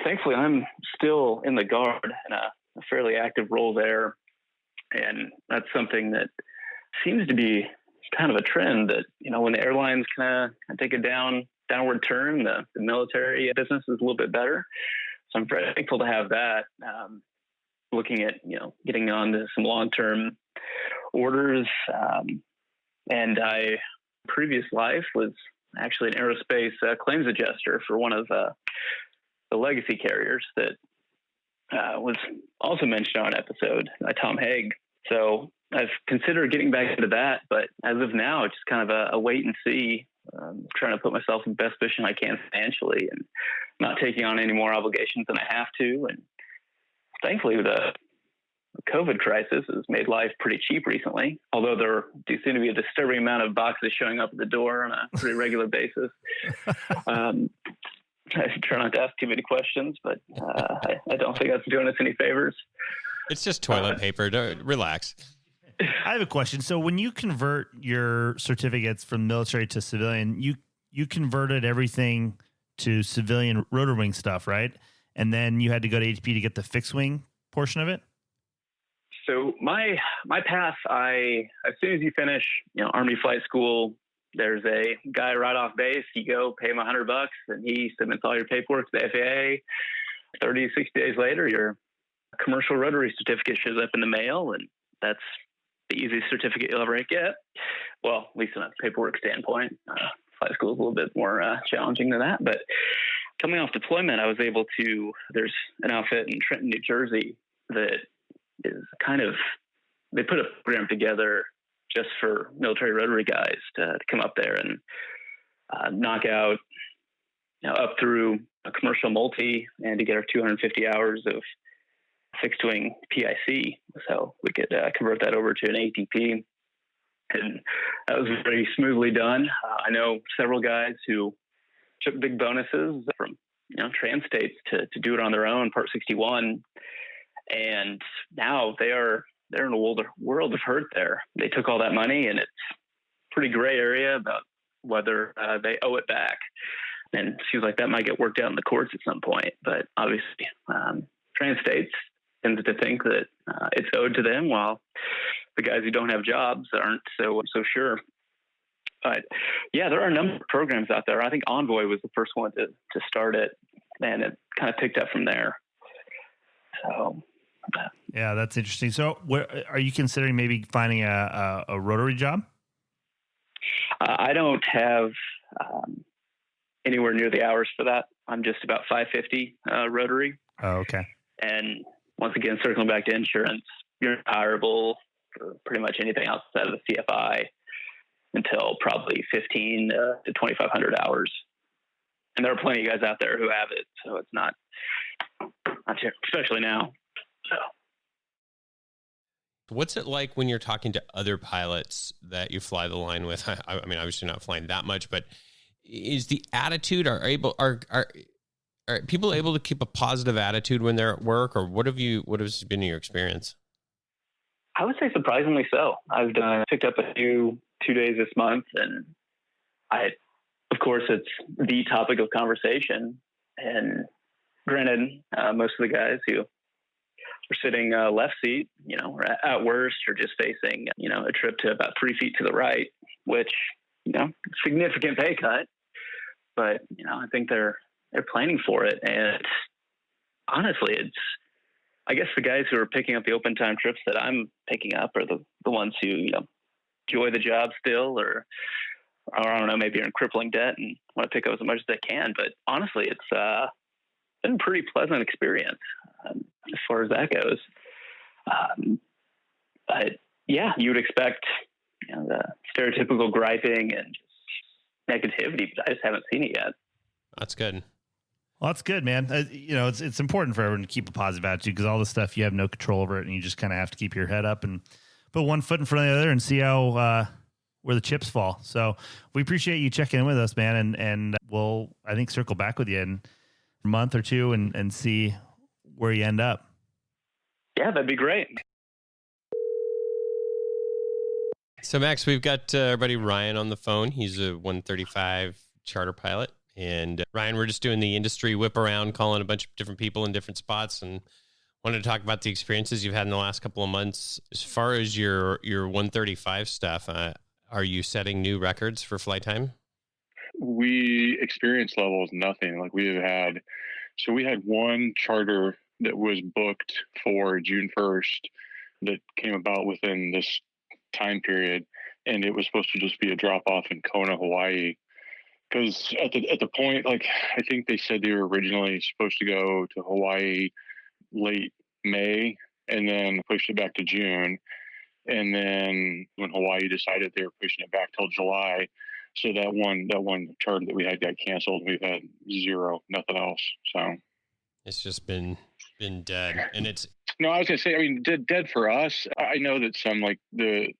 thankfully, I'm still in the guard in a fairly active role there. And that's something that seems to be kind of a trend that, when the airlines kind of take a downward turn, the military business is a little bit better. So I'm very thankful to have that. Looking at, getting on to some long-term orders. And previous life was actually an aerospace claims adjuster for one of the legacy carriers that was also mentioned on an episode by Tom Haig. So I've considered getting back into that, but as of now, it's just kind of a wait and see, trying to put myself in the best position I can financially and not taking on any more obligations than I have to. And thankfully, the COVID crisis has made life pretty cheap recently, although there do seem to be a disturbing amount of boxes showing up at the door on a pretty regular basis. I should try not to ask too many questions, but I don't think that's doing us any favors. It's just toilet paper. Relax. I have a question. So when you convert your certificates from military to civilian, you converted everything to civilian rotor wing stuff, right? And then you had to go to HP to get the fixed wing portion of it? So my path, as soon as you finish, Army flight school, there's a guy right off base. You go pay him $100 and he submits all your paperwork to the FAA. 30, 60 days later, your commercial rotary certificate shows up in the mail, and that's the easiest certificate you'll ever get. Well, at least from a paperwork standpoint. Flight school is a little bit more challenging than that. But coming off deployment, I was able to, there's an outfit in Trenton, New Jersey that is they put a program together just for military rotary guys to come up there and knock out, up through a commercial multi and to get our 250 hours of fixed wing PIC. So we could convert that over to an ATP. And that was very smoothly done. I know several guys who took big bonuses from, trans-states to do it on their own, Part 61. And now they're in a world of hurt there. They took all that money, and it's a pretty gray area about whether they owe it back. And it seems like that might get worked out in the courts at some point. But obviously, trans-states tend to think that it's owed to them, while the guys who don't have jobs aren't so sure. But yeah, there are a number of programs out there. I think Envoy was the first one to start it, and it kind of picked up from there. So yeah, that's interesting. So are you considering maybe finding a rotary job? I don't have anywhere near the hours for that. I'm just about 550 rotary. Oh, okay. And once again, circling back to insurance, you're hireable for pretty much anything outside of the CFI until probably 15 to 2,500 hours. And there are plenty of guys out there who have it, so it's not especially now. So. What's it like when you're talking to other pilots that you fly the line with? I mean, obviously not flying that much, but is the attitude, are people able to keep a positive attitude when they're at work, or what has been your experience? I would say surprisingly so. I've picked up a few 2 days this month, and of course, it's the topic of conversation. And granted, most of the guys who are sitting left seat, or at worst, are just facing, a trip to about 3 feet to the right, which, significant pay cut. But, I think they're planning for it. And honestly, I guess the guys who are picking up the open time trips that I'm picking up are the ones who, enjoy the job still, or I don't know, maybe are in crippling debt and want to pick up as much as they can. But honestly, it's been a pretty pleasant experience as far as that goes. But yeah, you would expect the stereotypical griping and negativity, but I just haven't seen it yet. That's good. Well, that's good, man. It's important for everyone to keep a positive attitude, because all this stuff, you have no control over it, and you just kind of have to keep your head up and put one foot in front of the other and see how where the chips fall. So we appreciate you checking in with us, man, and we'll, I think, circle back with you in a month or two and see where you end up. Yeah, that'd be great. So, Max, we've got our buddy Ryan on the phone. He's a 135 charter pilot. And Ryan, we're just doing the industry whip around, calling a bunch of different people in different spots, and wanted to talk about the experiences you've had in the last couple of months. As far as your 135 stuff, are you setting new records for flight time? We experience levels nothing like we have had. So we had one charter that was booked for June 1st that came about within this time period, and it was supposed to just be a drop off in Kona, Hawaii. Because at the point, like, I think they said they were originally supposed to go to Hawaii late May and then pushed it back to June. And then when Hawaii decided they were pushing it back till July, so that one charter that we had got canceled. We've had nothing else. So it's just been dead. And it's no, I was gonna say, I mean, dead for us. I know that some, like, the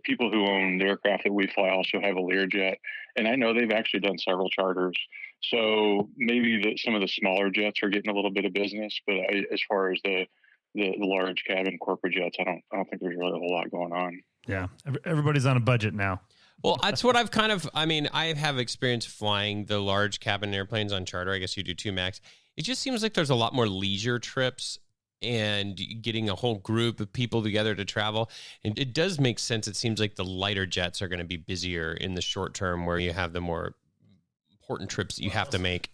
people who own the aircraft that we fly also have a Learjet, and I know they've actually done several charters. So maybe some of the smaller jets are getting a little bit of business, but as far as the large cabin corporate jets, I don't think there's really a whole lot going on. Yeah, everybody's on a budget now. Well, that's what I have experience flying the large cabin airplanes on charter. I guess you do too, Max. It just seems like there's a lot more leisure trips and getting a whole group of people together to travel. And it does make sense. It seems like the lighter jets are going to be busier in the short term, where you have the more important trips that you have to make.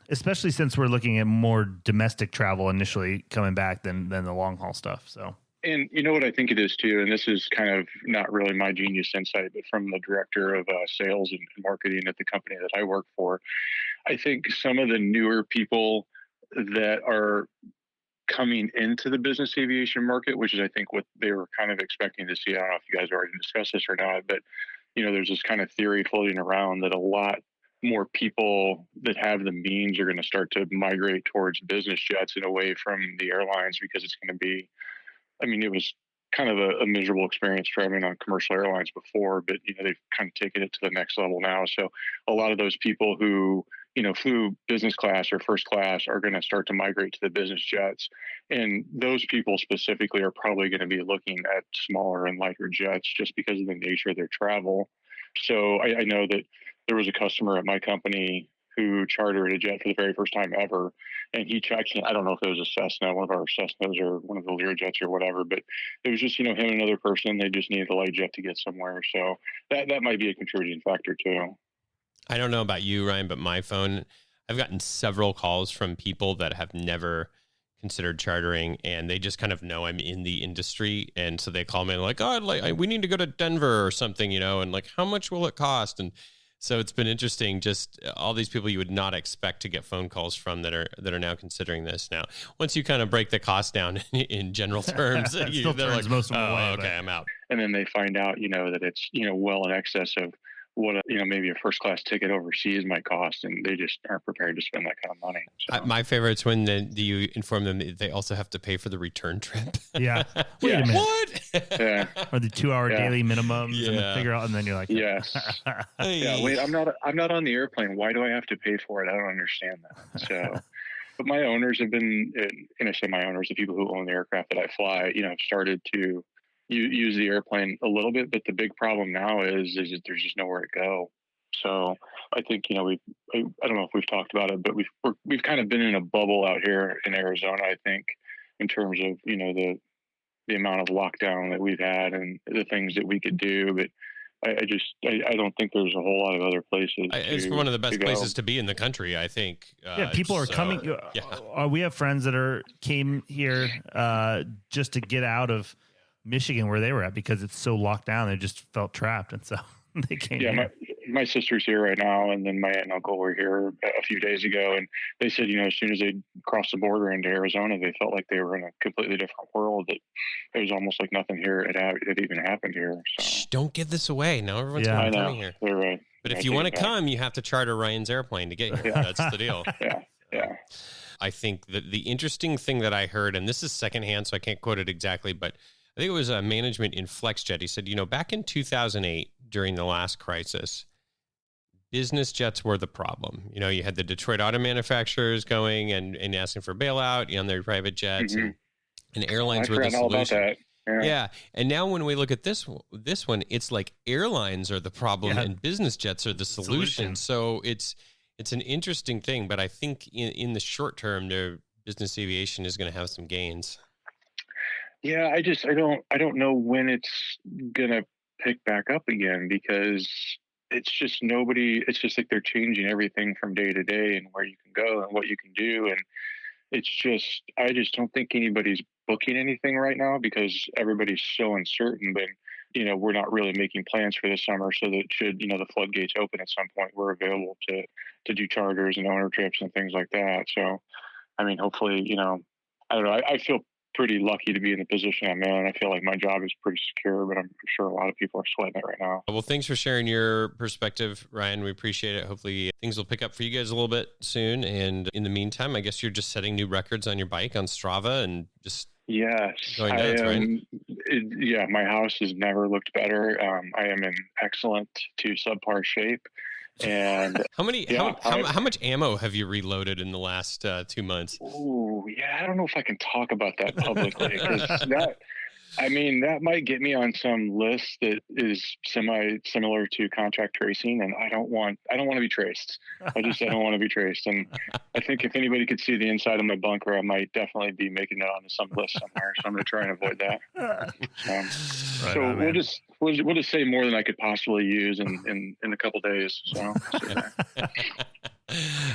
Especially since we're looking at more domestic travel initially coming back than the long haul stuff. So, and you know what I think it is too, and this is kind of not really my genius insight, but from the director of sales and marketing at the company that I work for, I think some of the newer people that are coming into the business aviation market, which is, I think, what they were kind of expecting to see. I don't know if you guys already discussed this or not, but there's this kind of theory floating around that a lot more people that have the means are going to start to migrate towards business jets and away from the airlines, because it's going to be, it was kind of a miserable experience traveling on commercial airlines before, but they've kind of taken it to the next level now. So a lot of those people who flew business class or first class are going to start to migrate to the business jets. And those people specifically are probably going to be looking at smaller and lighter jets just because of the nature of their travel. So I know that there was a customer at my company who chartered a jet for the very first time ever. And he checked, I don't know if it was a Cessna, one of our Cessnas or one of the Learjets or whatever, but it was just, him and another person. They just needed a light jet to get somewhere. So that might be a contributing factor too. I don't know about you, Ryan, but my phone, I've gotten several calls from people that have never considered chartering, and they just kind of know I'm in the industry. And so they call me like, we need to go to Denver or something, and like, how much will it cost? And so it's been interesting, just all these people you would not expect to get phone calls from that are now considering this. Now, once you kind of break the cost down in general terms, they're like, most of them away, okay, I'm out. And then they find out, that it's, well in excess of what maybe a first class ticket overseas might cost, and they just aren't prepared to spend that kind of money. So. My favorite is when you inform them that they also have to pay for the return trip. Yeah. Wait a minute. What? Yeah. Or the 2 hour daily minimums, and figure out, and then you're like, yes. Yeah. Wait, I'm not on the airplane. Why do I have to pay for it? I don't understand that. So, but my owners have been, and I say my owners, the people who own the aircraft that I fly, have started to use the airplane a little bit, but the big problem now is that there's just nowhere to go. So I think, I don't know if we've talked about it, but we've kind of been in a bubble out here in Arizona, I think, in terms of, the amount of lockdown that we've had and the things that we could do. But I don't think there's a whole lot of other places. It's one of the best places to be in the country, I think. People are coming. We have friends that came here just to get out of Michigan where they were at because it's so locked down. They just felt trapped. And so they came here. My sister's here right now, and then my aunt and uncle were here a few days ago, and they said, as soon as they crossed the border into Arizona, they felt like they were in a completely different world. That it was almost like nothing here had even happened here. So. Shh, don't give this away. Now everyone's coming here. They're right. But if you want to come, you have to charter Ryan's airplane to get here. Yeah. That's the deal. Yeah. I think that the interesting thing that I heard, and this is secondhand, so I can't quote it exactly, but I think it was a management in FlexJet. He said, back in 2008, during the last crisis, business jets were the problem. You had the Detroit auto manufacturers going and asking for bailout on their private jets, and airlines were the solution. All about that. Yeah. And now when we look at this one, it's like airlines are the problem and business jets are the solution. So it's an interesting thing, but I think in the short term, the business aviation is going to have some gains. Yeah, I don't know when it's going to pick back up again, because it's just like they're changing everything from day to day and where you can go and what you can do. And I just don't think anybody's booking anything right now because everybody's so uncertain. But, we're not really making plans for this summer, so that should, the floodgates open at some point, we're available to do charters and owner trips and things like that. So, hopefully, I don't know. I feel pretty lucky to be in the position I'm in. I feel like my job is pretty secure, but I'm sure a lot of people are sweating it right now. Well, thanks for sharing your perspective, Ryan. We appreciate it. Hopefully things will pick up for you guys a little bit soon. And in the meantime, I guess you're just setting new records on your bike on Strava and just going nuts, right? My house has never looked better. I am in excellent to subpar shape. And how much ammo have you reloaded in the last 2 months? Oh, yeah. I don't know if I can talk about that publicly, because that might get me on some list that is similar to contract tracing, and I don't want to be traced. I don't want to be traced. And I think if anybody could see the inside of my bunker, I might definitely be making it onto some list somewhere. So I'm going to try and avoid that. We'll just say more than I could possibly use in a couple days. So.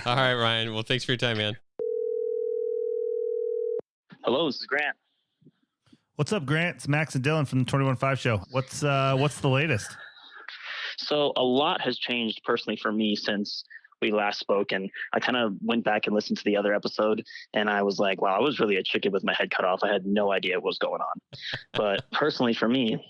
All right, Ryan. Well, thanks for your time, man. Hello, this is Grant. What's up, Grant? It's Max and Dylan from the 21.5 show. What's the latest? So a lot has changed personally for me since we last spoke, and I kind of went back and listened to the other episode, and I was like, wow, I was really a chicken with my head cut off. I had no idea what was going on. But personally for me,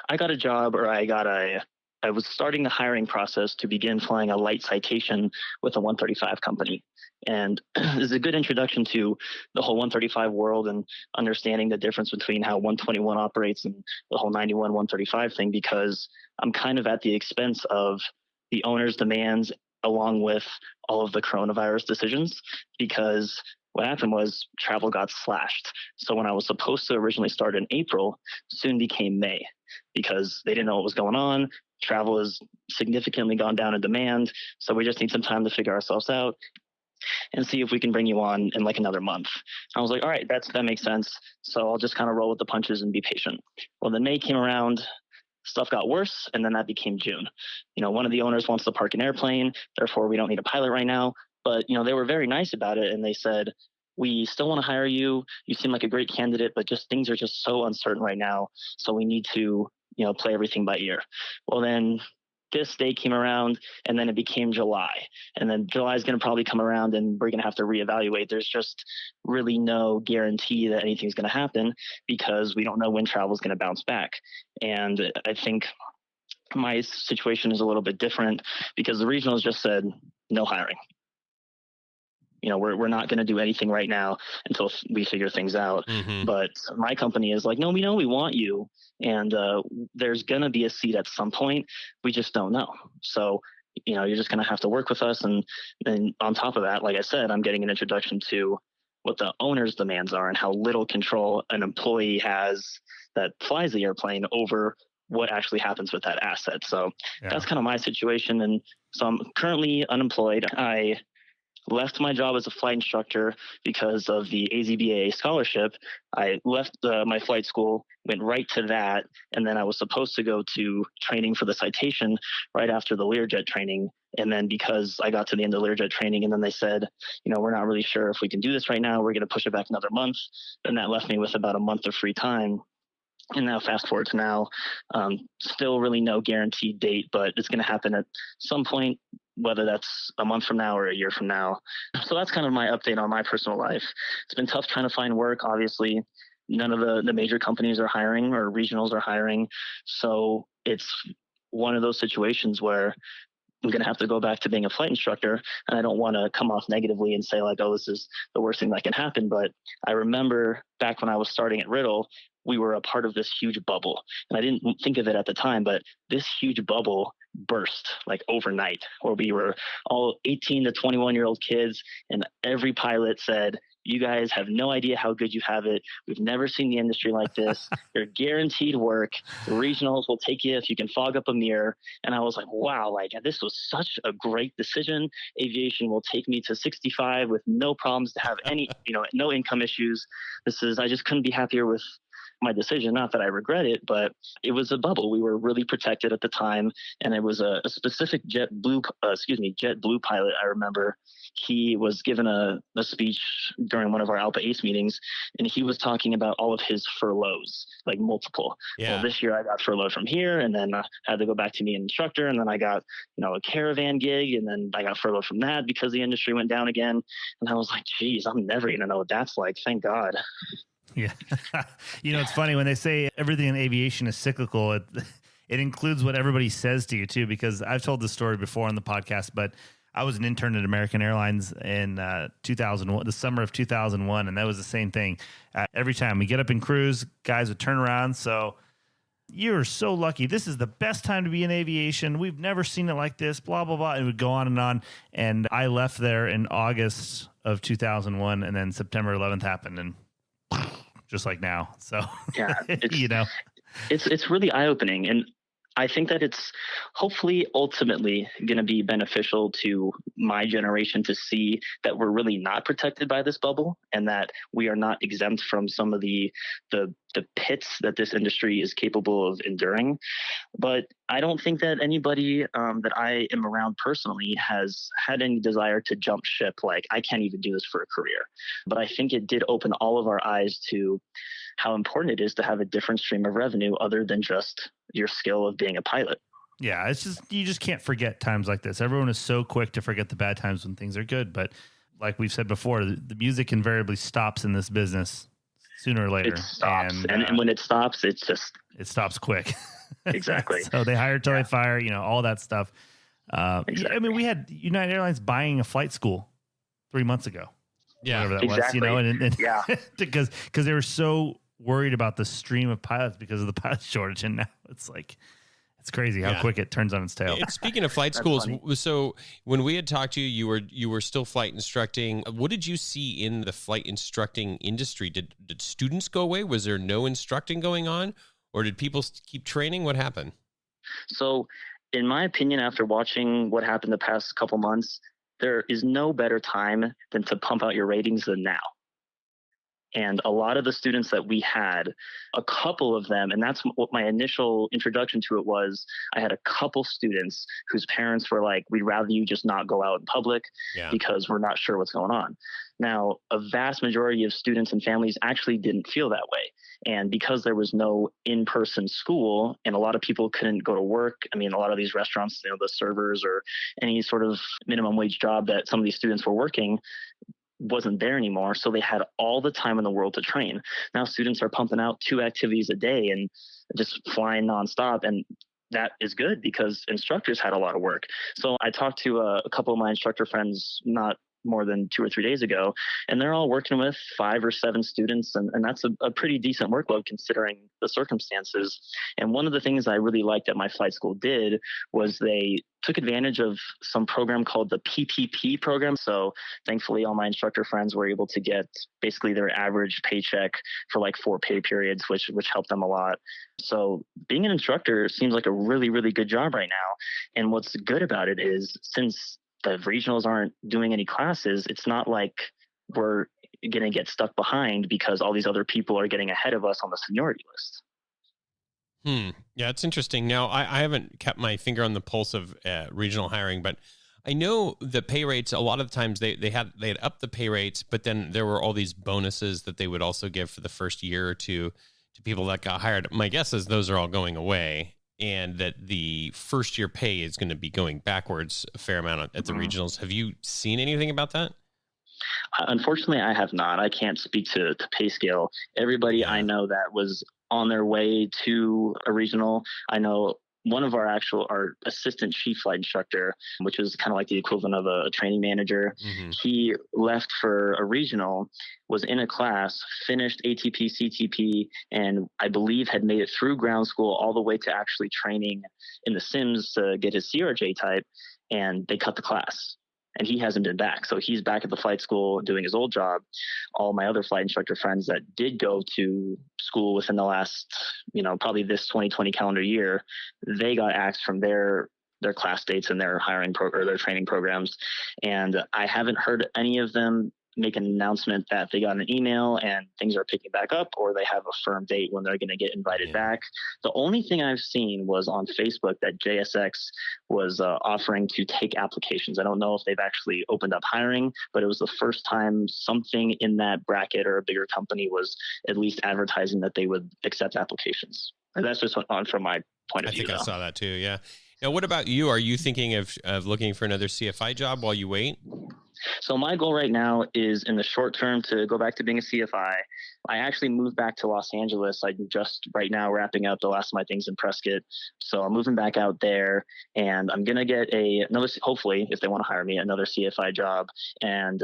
I got a job, or I was starting the hiring process to begin flying a light citation with a 135 company. And this is a good introduction to the whole 135 world and understanding the difference between how 121 operates and the whole 91 135 thing, because I'm kind of at the expense of the owner's demands along with all of the coronavirus decisions, because what happened was travel got slashed. So when I was supposed to originally start in April, soon became May, because they didn't know what was going on. Travel has significantly gone down in demand. So we just need some time to figure ourselves out and see if we can bring you on in like another month. I was like, all right, that makes sense. So I'll just kind of roll with the punches and be patient. Well, then May came around, stuff got worse, and then that became June. One of the owners wants to park an airplane, therefore we don't need a pilot right now. But, they were very nice about it, and they said, we still want to hire you. You seem like a great candidate, but just things are just so uncertain right now. So we need to, play everything by ear. Well, then this day came around, and then it became July. And then July is going to probably come around, and we're going to have to reevaluate. There's just really no guarantee that anything's going to happen, because we don't know when travel is going to bounce back. And I think my situation is a little bit different, because the regionals just said no hiring. We're not going to do anything right now until we figure things out. Mm-hmm. But my company is like, no, we want you. And there's going to be a seat at some point. We just don't know. So, you're just going to have to work with us. And then on top of that, like I said, I'm getting an introduction to what the owner's demands are and how little control an employee has that flies the airplane over what actually happens with that asset. So that's kind of my situation. And so I'm currently unemployed. I left my job as a flight instructor because of the AZBA scholarship. I left my flight school, went right to that, and then I was supposed to go to training for the citation right after the Learjet training. And then because I got to the end of Learjet training, and then they said, we're not really sure if we can do this right now. We're going to push it back another month. And that left me with about a month of free time. And now fast forward to now, still really no guaranteed date, but it's going to happen at some point, whether that's a month from now or a year from now. So that's kind of my update on my personal life. It's been tough trying to find work. Obviously, none of the major companies are hiring or regionals are hiring. So it's one of those situations where I'm going to have to go back to being a flight instructor. And I don't want to come off negatively and say like, oh, this is the worst thing that can happen. But I remember back when I was starting at Riddle, we were a part of this huge bubble. And I didn't think of it at the time, but this huge bubble burst like overnight, where we were all 18 to 21-year-old kids. And every pilot said, you guys have no idea how good you have it. We've never seen the industry like this. You're guaranteed work. The regionals will take you if you can fog up a mirror. And I was like, wow, like this was such a great decision. Aviation will take me to 65 with no problems to have any, no income issues. I just couldn't be happier with my decision. Not that I regret it, but it was a bubble. We were really protected at the time. And it was a specific JetBlue pilot. I remember he was given a speech during one of our Alpha Ace meetings, and he was talking about all of his furloughs, like multiple. Yeah. Well, this year I got furloughed from here, and then I had to go back to being an instructor, and then I got, a caravan gig, and then I got furloughed from that because the industry went down again. And I was like, geez, I'm never going to know what that's like. Thank God. Yeah. It's funny when they say everything in aviation is cyclical, it includes what everybody says to you too, because I've told this story before on the podcast, but I was an intern at American Airlines in 2001, the summer of 2001. And that was the same thing. Every time we get up in cruise, guys would turn around. So you're so lucky. This is the best time to be in aviation. We've never seen it like this, blah, blah, blah. It would go on and on. And I left there in August of 2001, and then September 11th happened, and just like now. So, yeah, it's really eye-opening. And I think that it's hopefully ultimately going to be beneficial to my generation to see that we're really not protected by this bubble, and that we are not exempt from some of the pits that this industry is capable of enduring. But I don't think that anybody that I am around personally has had any desire to jump ship. Like, I can't even do this for a career. But I think it did open all of our eyes to how important it is to have a different stream of revenue other than just your skill of being a pilot. Yeah, it's just, you just can't forget times like this. Everyone is so quick to forget the bad times when things are good. But like we've said before, the music invariably stops in this business sooner or later. It stops. And when it stops, it stops quick. Exactly. So they hire till they fire, all that stuff. Exactly. I mean, we had United Airlines buying a flight school 3 months ago. Yeah, whatever that exactly. was, and yeah, because they were so worried about the stream of pilots because of the pilot shortage, and now it's crazy how quick it turns on its tail. And speaking of flight schools, so when we had talked to you, you were still flight instructing. What did you see in the flight instructing industry? Did students go away? Was there no instructing going on, or did people keep training? What happened? So, in my opinion, after watching what happened the past couple months, there is no better time than to pump out your ratings than now. And a lot of the students that we had, a couple of them, and that's what my initial introduction to it was, I had a couple students whose parents were like, we'd rather you just not go out in public because we're not sure what's going on. Now, a vast majority of students and families actually didn't feel that way. And because there was no in-person school and a lot of people couldn't go to work, I mean, a lot of these restaurants, the servers or any sort of minimum wage job that some of these students were working wasn't there anymore. So they had all the time in the world to train. Now students are pumping out 2 activities a day and just flying nonstop. And that is good because instructors had a lot of work. So I talked to a couple of my instructor friends not more than 2 or 3 days ago, and they're all working with 5 or 7 students, and that's a pretty decent workload considering the circumstances. And one of the things I really liked that my flight school did was they took advantage of some program called the PPP program. So thankfully, all my instructor friends were able to get basically their average paycheck for like 4 pay periods, which helped them a lot. So being an instructor seems like a really, really good job right now. And what's good about it is, since the regionals aren't doing any classes, it's not like we're going to get stuck behind because all these other people are getting ahead of us on the seniority list. Yeah, it's interesting. Now, I haven't kept my finger on the pulse of regional hiring, but I know the pay rates, a lot of times they had upped the pay rates, but then there were all these bonuses that they would also give for the first year or two to people that got hired. My guess is those are all going away, and that the first year pay is going to be going backwards a fair amount at the regionals. Have you seen anything about that? Unfortunately, I have not. I can't speak to pay scale. Everybody I know that was on their way to a regional, I know one of our assistant chief flight instructor, which is kind of like the equivalent of a training manager. He left for a regional, was in a class, finished ATP, CTP, and I believe had made it through ground school all the way to actually training in the sims to get his CRJ type, and they cut the class. And he hasn't been back. So he's back at the flight school doing his old job. All my other flight instructor friends that did go to school within the last, probably this 2020 calendar year, they got axed from their class dates and their hiring or their training programs. And I haven't heard any of them make an announcement that they got an email and things are picking back up, or they have a firm date when they're going to get invited back. The only thing I've seen was on Facebook that JSX was offering to take applications. I don't know if they've actually opened up hiring, but it was the first time something in that bracket or a bigger company was at least advertising that they would accept applications. And that's just on from my point of view. I think I saw that too. Yeah. Now, what about you? Are you thinking of looking for another CFI job while you wait? So my goal right now is, in the short term, to go back to being a CFI. I actually moved back to Los Angeles. I'm just right now wrapping up the last of my things in Prescott. So I'm moving back out there, and I'm going to get another, hopefully, if they want to hire me, another CFI job, and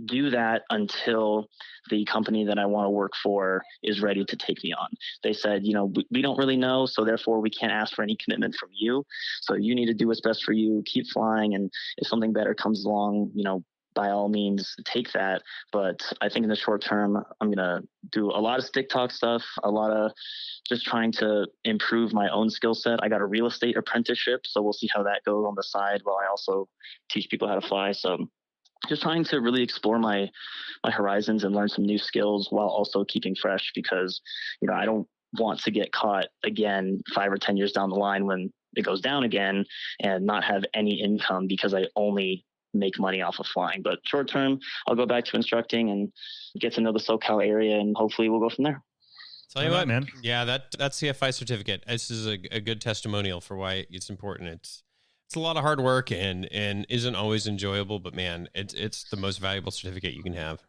do that until the company that I want to work for is ready to take me on. They said, we don't really know, so therefore we can't ask for any commitment from you. So you need to do what's best for you, keep flying, and if something better comes along, by all means take that. But I think in the short term, I'm going to do a lot of stick talk stuff, a lot of just trying to improve my own skill set. I got a real estate apprenticeship, so we'll see how that goes on the side while I also teach people how to fly. So just trying to really explore my horizons and learn some new skills while also keeping fresh, because, I don't want to get caught again 5 or 10 years down the line when it goes down again and not have any income because I only make money off of flying. But short term, I'll go back to instructing and get to know the SoCal area, and hopefully we'll go from there. Tell you what, man. Yeah, that CFI certificate, this is a good testimonial for why it's important. It's a lot of hard work and isn't always enjoyable, but man, it's the most valuable certificate you can have.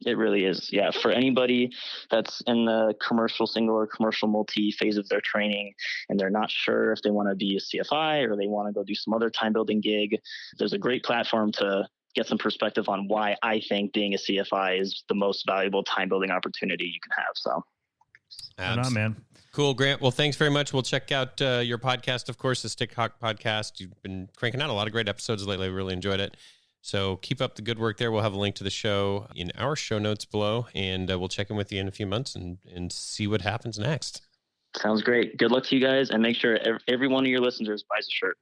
It really is. Yeah. For anybody that's in the commercial single or commercial multi phase of their training and they're not sure if they want to be a CFI or they want to go do some other time building gig, there's a great platform to get some perspective on why I think being a CFI is the most valuable time building opportunity you can have. So. Right on, man. Cool, Grant. Well, thanks very much. We'll check out your podcast, of course, the Stick Hawk podcast. You've been cranking out a lot of great episodes lately. I really enjoyed it. So keep up the good work there. We'll have a link to the show in our show notes below, and we'll check in with you in a few months and see what happens next. Sounds great. Good luck to you guys, and make sure every one of your listeners buys a shirt.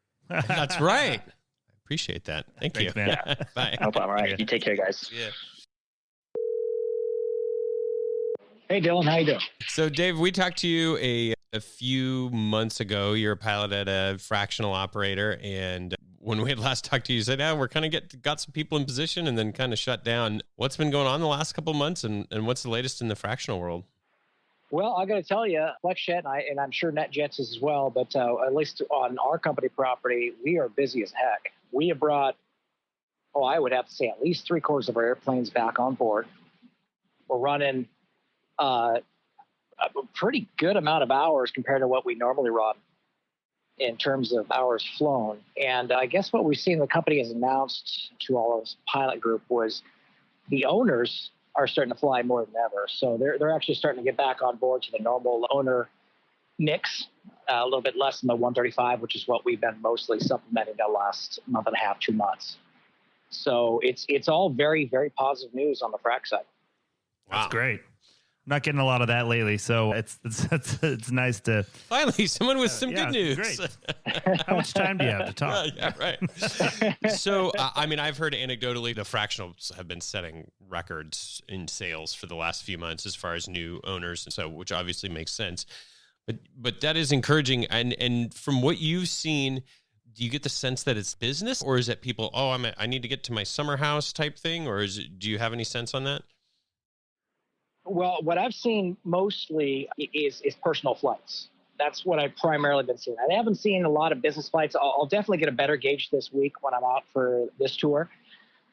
That's right. I appreciate that. Thanks, you. Man. Yeah. Bye. No problem. All right. You take care, guys. Yeah. Hey, Dylan, how you doing? So, Dave, we talked to you a few months ago. You're a pilot at a fractional operator, and when we had last talked to you, you said, we're kind of got some people in position and then kind of shut down. What's been going on the last couple of months, and what's the latest in the fractional world? Well, I got to tell you, FlexJet, and I'm sure NetJets is as well, but at least on our company property, we are busy as heck. We have brought, I would have to say at least 3/4 of our airplanes back on board. We're running a pretty good amount of hours compared to what we normally run. in terms of hours flown. And I guess what we've seen the company has announced to all of this pilot group was the owners are starting to fly more than ever. So they're actually starting to get back on board to the normal owner mix, a little bit less than the 135, which is what we've been mostly supplementing the last month and a half, 2 months. So it's all very, very positive news on the frac side. Wow. That's great. I'm not getting a lot of that lately, so it's nice to finally someone with some good news. Great. How much time do you have to talk? Yeah, right. So, I mean, I've heard anecdotally the fractionals have been setting records in sales for the last few months as far as new owners, and so which obviously makes sense. But that is encouraging. And from what you've seen, do you get the sense that it's business, or is it people? Oh, I need to get to my summer house type thing, or do you have any sense on that? Well, what I've seen mostly is personal flights. That's what I've primarily been seeing. I haven't seen a lot of business flights. I'll definitely get a better gauge this week when I'm out for this tour.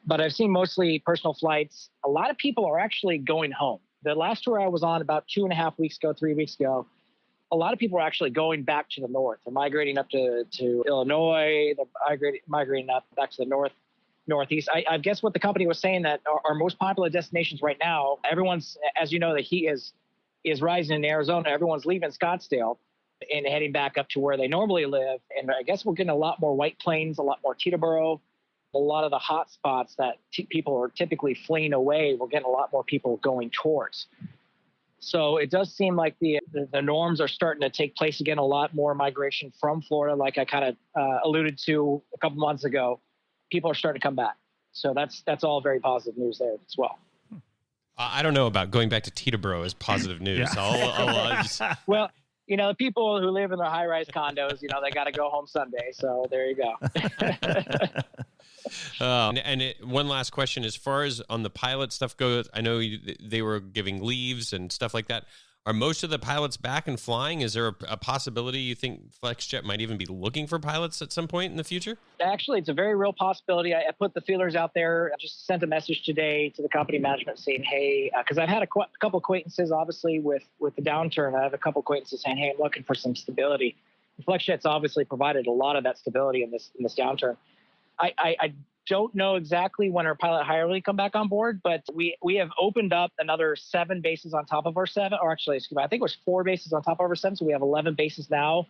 But I've seen mostly personal flights. A lot of people are actually going home. The last tour I was on about 2.5 weeks ago, 3 weeks ago, a lot of people are actually going back to the north. They're migrating up to Illinois. They're migrating up back to the northeast. I guess what the company was saying that our most popular destinations right now, everyone's, as you know, the heat is rising in Arizona. Everyone's leaving Scottsdale and heading back up to where they normally live. And I guess we're getting a lot more White Plains, a lot more Teterboro, a lot of the hot spots that people are typically fleeing away. We're getting a lot more people going towards. So it does seem like the norms are starting to take place again. A lot more migration from Florida, like I kind of alluded to a couple months ago. People are starting to come back. So that's all very positive news there as well. I don't know about going back to Teterboro as positive news. Yeah. Well, the people who live in their high-rise condos, they got to go home Sunday. So there you go. One last question, as far as on the pilot stuff goes, I know they were giving leaves and stuff like that. Are most of the pilots back and flying? Is there a possibility you think FlexJet might even be looking for pilots at some point in the future? Actually, it's a very real possibility. I put the feelers out there. I just sent a message today to the company management saying, hey, because I've had a couple acquaintances, obviously, with the downturn. I have a couple acquaintances saying, hey, I'm looking for some stability. FlexJet's obviously provided a lot of that stability in this downturn. I don't know exactly when our pilot hire will come back on board, but we have opened up another 7 bases on top of our 7, or actually, excuse me, I think it was 4 bases on top of our 7. So we have 11 bases now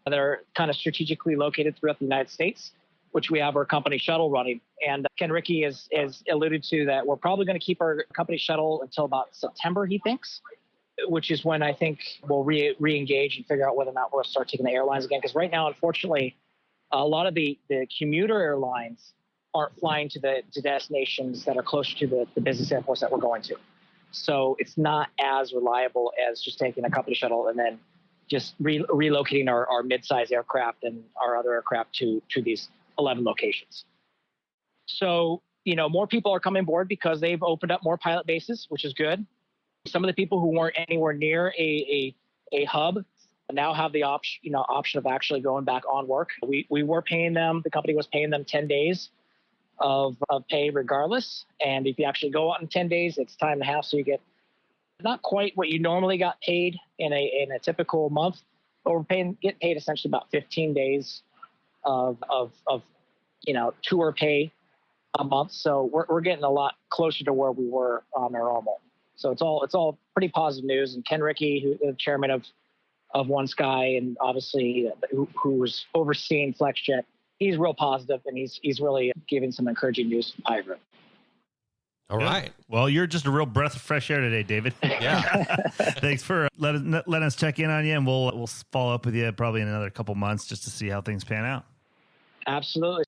that are kind of strategically located throughout the United States, which we have our company shuttle running. And Ken Rickey has alluded to that we're probably going to keep our company shuttle until about September, he thinks, which is when I think we'll re-engage and figure out whether or not we'll start taking the airlines again. Because right now, unfortunately, a lot of the commuter airlines aren't flying to the destinations that are closer to the business airports that we're going to. So it's not as reliable as just taking a company shuttle and then just relocating our mid-size aircraft and our other aircraft to these 11 locations. So, more people are coming aboard because they've opened up more pilot bases, which is good. Some of the people who weren't anywhere near a hub now have the option of actually going back on work. We were paying them, the company was paying them 10 days of pay regardless. And if you actually go out in 10 days, it's time and a half. So you get not quite what you normally got paid in a typical month, but we're get paid essentially about 15 days of tour pay a month. So we're getting a lot closer to where we were on our normal. So it's all pretty positive news. And Ken Rickey, the chairman of One Sky, and obviously who's overseeing FlexJet, he's real positive, and he's really giving some encouraging news to Pilot Group. All right. Well, you're just a real breath of fresh air today, David. Yeah. Thanks for letting us check in on you, and we'll follow up with you probably in another couple months just to see how things pan out. Absolutely.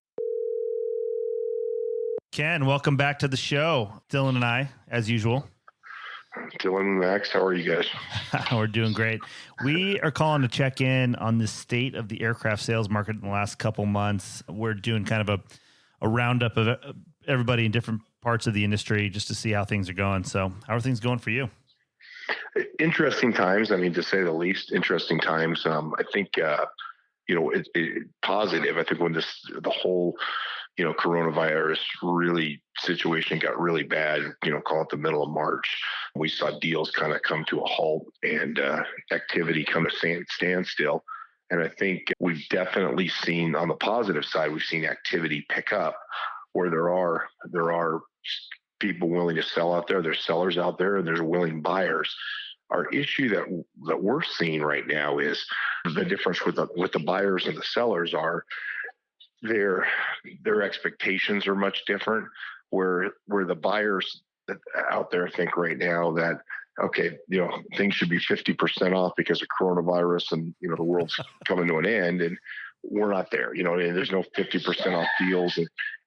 Ken, welcome back to the show. Dylan and I, as usual. Dylan and Max, how are you guys? We're doing great. We are calling to check in on the state of the aircraft sales market in the last couple months. We're doing kind of a roundup of everybody in different parts of the industry just to see how things are going. So how are things going for you? Interesting times. I mean, to say the least, interesting times. I think, it's positive. I think when the whole, coronavirus really situation got really bad, call it the middle of March, we saw deals kind of come to a halt and activity come to standstill. And I think we've definitely seen, on the positive side, we've seen activity pick up where there are people willing to sell out there. There's sellers out there, and there's willing buyers. Our issue that we're seeing right now is the difference with the buyers and the sellers are their expectations are much different. Where the buyers out there think right now that, okay, things should be 50% off because of coronavirus and, the world's coming to an end, and we're not there. There's no 50% off deals,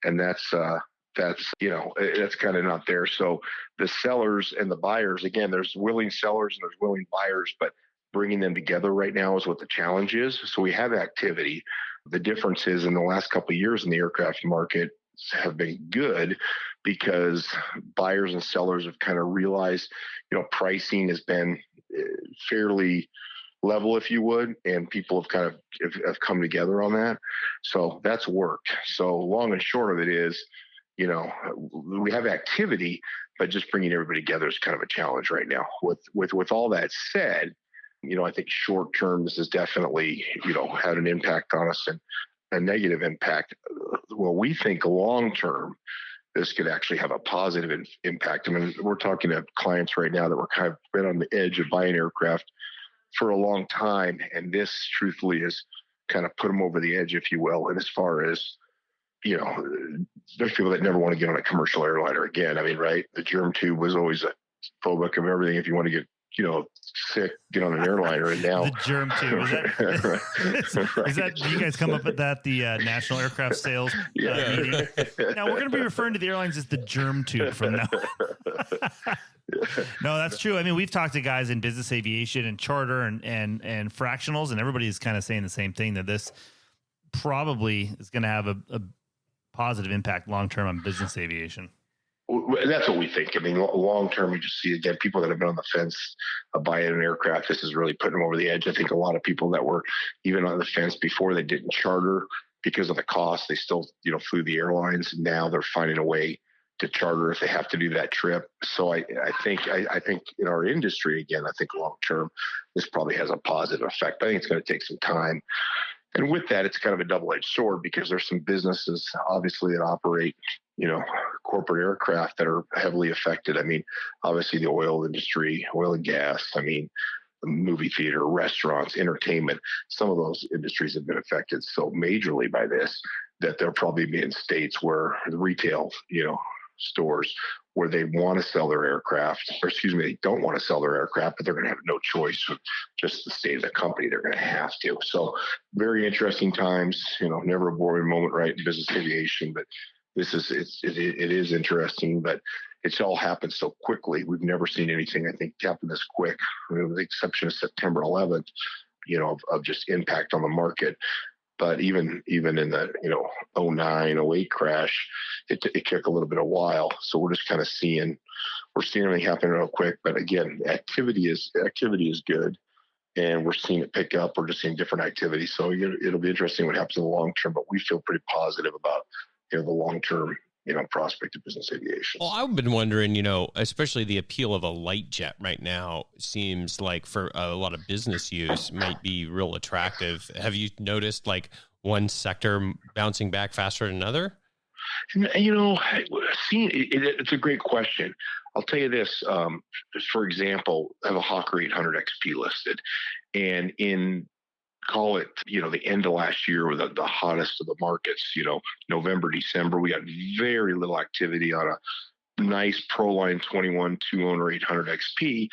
and that's kind of not there. So the sellers and the buyers, again, there's willing sellers and there's willing buyers, but bringing them together right now is what the challenge is. So we have activity. The difference is in the last couple of years in the aircraft market have been good because buyers and sellers have kind of realized, pricing has been fairly level, if you would, and people have kind of have come together on that. So that's worked. So long and short of it is, we have activity, but just bringing everybody together is kind of a challenge right now. With all that said, I think short term, this has definitely, had an impact on us and a negative impact. Well, we think long term, this could actually have a positive impact. I mean, we're talking to clients right now that were kind of been on the edge of buying aircraft for a long time. And this truthfully has kind of put them over the edge, if you will. And as far as, there's people that never want to get on a commercial airliner again. I mean, right. The germ tube was always a phobic of everything. If you want to get, sick, get on an airliner. And now the germ tube, is that do you guys come up with that, the National Aircraft Sales meeting? Now we're going to be referring to the airlines as the germ tube from now on. No, that's true. I mean, we've talked to guys in business aviation and charter and fractionals, and everybody's kind of saying the same thing, that this probably is going to have a positive impact long-term on business aviation. That's what we think. I mean, long term, we just see, again, people that have been on the fence buying an aircraft. This is really putting them over the edge. I think a lot of people that were even on the fence before, they didn't charter because of the cost. They still, flew the airlines. Now they're finding a way to charter if they have to do that trip. So I think in our industry, again, I think long term, this probably has a positive effect. I think it's going to take some time. And with that, it's kind of a double-edged sword because there's some businesses, obviously, that operate, corporate aircraft that are heavily affected. I mean, obviously the oil industry, oil and gas, the movie theater, restaurants, entertainment, some of those industries have been affected so majorly by this that they'll probably be in states where the retail, stores where they want to sell their aircraft, they don't want to sell their aircraft, but they're going to have no choice with just the state of the company. They're going to have to. So very interesting times, never a boring moment, right, in business aviation, but it is interesting, but it's all happened so quickly. We've never seen anything, I think, happen this quick, with the exception of September 11th, of just impact on the market. But even in the 09, 08 crash, it took a little bit of while. So we're just kind of seeing everything happen real quick. But again, activity is good, and we're seeing it pick up. We're just seeing different activity. So it'll be interesting what happens in the long term. But we feel pretty positive about the long term prospect of business aviation. Well, I've been wondering, especially the appeal of a light jet right now seems like for a lot of business use might be real attractive. Have you noticed like one sector bouncing back faster than another? It's a great question. I'll tell you this, for example, I have a Hawker 800 XP listed, and in call it, the end of last year were the hottest of the markets, November, December, we got very little activity on a nice ProLine 21 2-owner 800 XP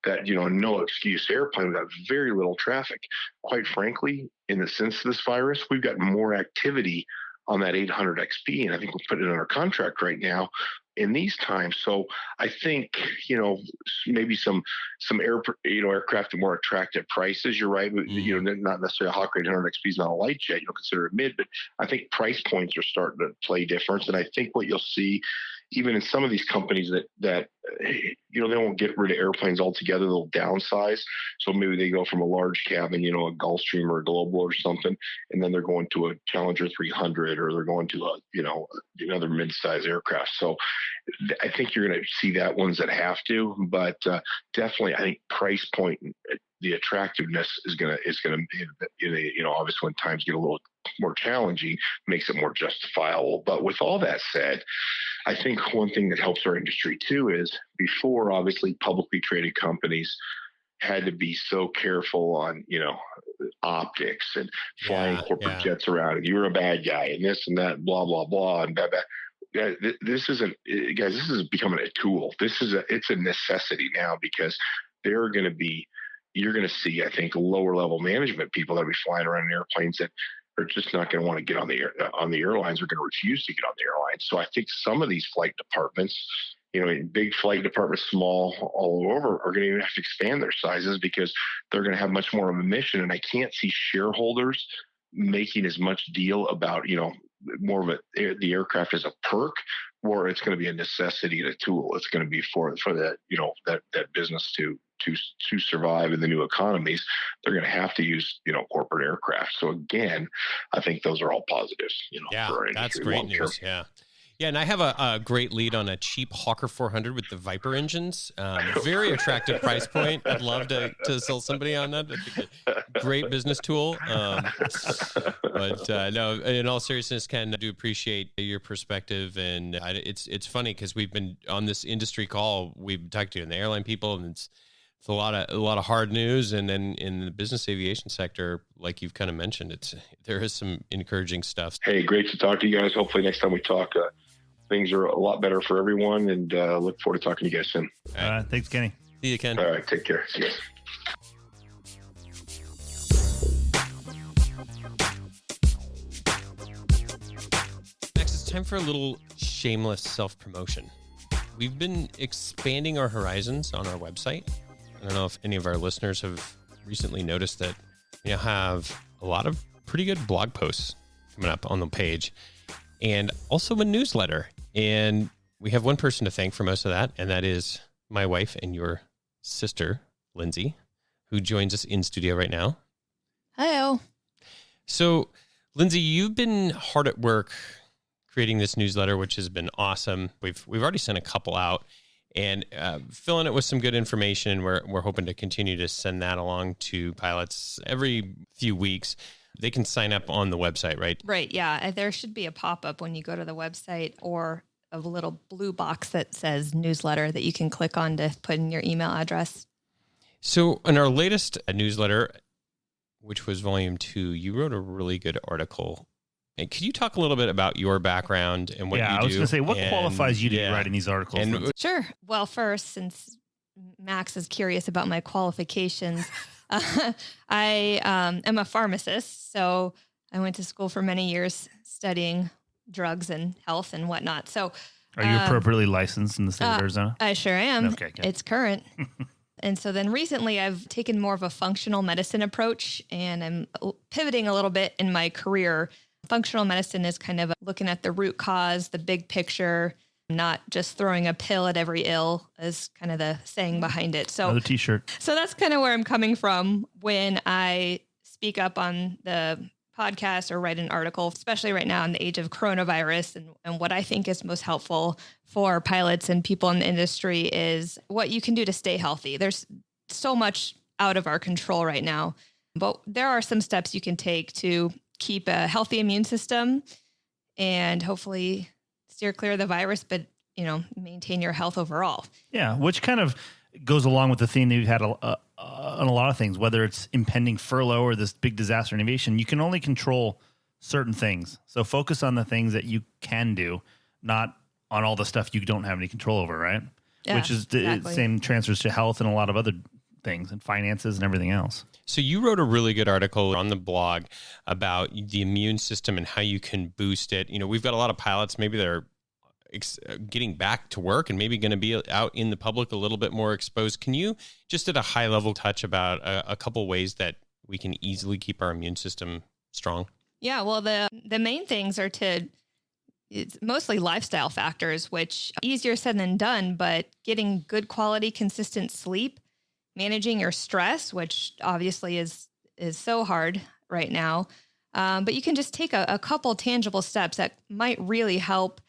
that, no excuse airplane. We got very little traffic. Quite frankly, in the sense of this virus, we've got more activity on that 800 XP. And I think we'll put it in our contract right now in these times. So I think, maybe some aircraft at more attractive prices. You're right. Not necessarily a Hawker 800 XP is not a light jet. You don't consider it mid, but I think price points are starting to play difference. And I think what you'll see, even in some of these companies that they won't get rid of airplanes altogether, they'll downsize. So maybe they go from a large cabin, a Gulfstream or a Global or something, and then they're going to a Challenger 300, or they're going to another mid-size aircraft. So I think you're going to see that ones that have to, but definitely I think price point the attractiveness is gonna obviously when times get a little more challenging, makes it more justifiable. But with all that said, I think one thing that helps our industry too is before, obviously, publicly traded companies had to be so careful on, optics and flying corporate jets around, and you're a bad guy and this and that, blah, blah, blah. And this isn't, guys, this is becoming a tool. It's a necessity now, because you're going to see, I think, lower level management people that will be flying around in airplanes that are just not going to want to get on the airlines, are going to refuse to get on the airlines. So I think some of these flight departments, big flight departments, small, all over, are going to even have to expand their sizes, because they're going to have much more of a mission. And I can't see shareholders making as much deal about, more of the aircraft as a perk, or it's going to be a necessity and a tool. It's going to be for that, that business to survive in the new economies. They're going to have to use, corporate aircraft. So again, I think those are all positives, for our industry. That's great news. Yeah. Yeah, and I have a great lead on a cheap Hawker 400 with the Viper engines. Very attractive price point. I'd love to sell somebody on that. Great business tool. But no, in all seriousness, Ken, I do appreciate your perspective. And it's funny because we've been on this industry call. We've talked to the airline people, and it's a lot of hard news. And then in the business aviation sector, like you've kind of mentioned, there is some encouraging stuff. Hey, great to talk to you guys. Hopefully next time we talk, things are a lot better for everyone, and look forward to talking to you guys soon. All right. Thanks, Kenny. See you, Ken. All right. Take care. See you guys. Next, it's time for a little shameless self-promotion. We've been expanding our horizons on our website. I don't know if any of our listeners have recently noticed that we now have a lot of pretty good blog posts coming up on the page, and also a newsletter. And we have one person to thank for most of that, and that is my wife and your sister, Lindsey, who joins us in studio right now. Hello. So, Lindsey, you've been hard at work creating this newsletter, which has been awesome. We've already sent a couple out, and filling it with some good information. And we're hoping to continue to send that along to pilots every few weeks. They can sign up on the website, right? Right, yeah. There should be a pop-up when you go to the website, or a little blue box that says newsletter that you can click on to put in your email address. So in our latest newsletter, which was volume 2, you wrote a really good article. And could you talk a little bit about your background and what you do? Yeah, I was going to say, what qualifies you to be writing these articles? Sure. Well, first, since Max is curious about my qualifications, I am a pharmacist, so I went to school for many years studying drugs and health and whatnot. So, are you appropriately licensed in the state of Arizona? I sure am. Okay, good. It's current. And so then recently I've taken more of a functional medicine approach, and I'm pivoting a little bit in my career. Functional medicine is kind of looking at the root cause, the big picture, not just throwing a pill at every ill, is kind of the saying behind it. So another t-shirt. So that's kind of where I'm coming from when I speak up on the podcast or write an article, especially right now in the age of coronavirus. And what I think is most helpful for pilots and people in the industry is what you can do to stay healthy. There's so much out of our control right now, but there are some steps you can take to keep a healthy immune system and hopefully steer clear of the virus, but, maintain your health overall. Yeah, which kind of goes along with the theme that we've had on a lot of things, whether it's impending furlough or this big disaster in aviation. You can only control certain things. So focus on the things that you can do, not on all the stuff you don't have any control over, right? Yeah, which is the same transfers to health and a lot of other things and finances and everything else. So you wrote a really good article on the blog about the immune system and how you can boost it. We've got a lot of pilots, maybe they're getting back to work and maybe going to be out in the public a little bit more exposed. Can you just at a high level touch about a couple ways that we can easily keep our immune system strong? Yeah, well, the main things are it's mostly lifestyle factors, which easier said than done, but getting good quality, consistent sleep, managing your stress, which obviously is so hard right now. But you can just take a couple tangible steps that might really help.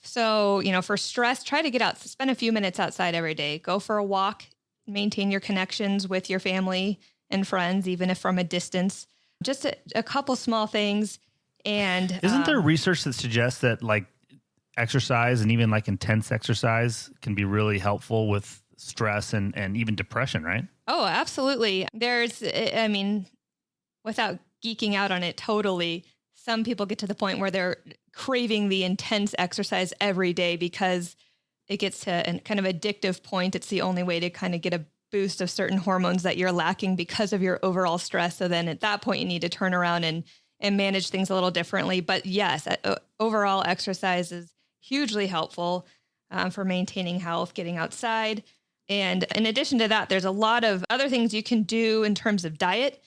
So, for stress, try to get out, spend a few minutes outside every day, go for a walk maintain your connections with your family and friends, even if from a distance. Just a couple small things. And isn't there research that suggests that like exercise and even like intense exercise can be really helpful with stress and even depression, right? Oh, absolutely. Without geeking out on it totally, some people get to the point where they're craving the intense exercise every day because it gets to a kind of addictive point. It's the only way to kind of get a boost of certain hormones that you're lacking because of your overall stress. So then at that point, you need to turn around and manage things a little differently. But yes, overall exercise is hugely helpful for maintaining health, getting outside. And in addition to that, there's a lot of other things you can do in terms of diet.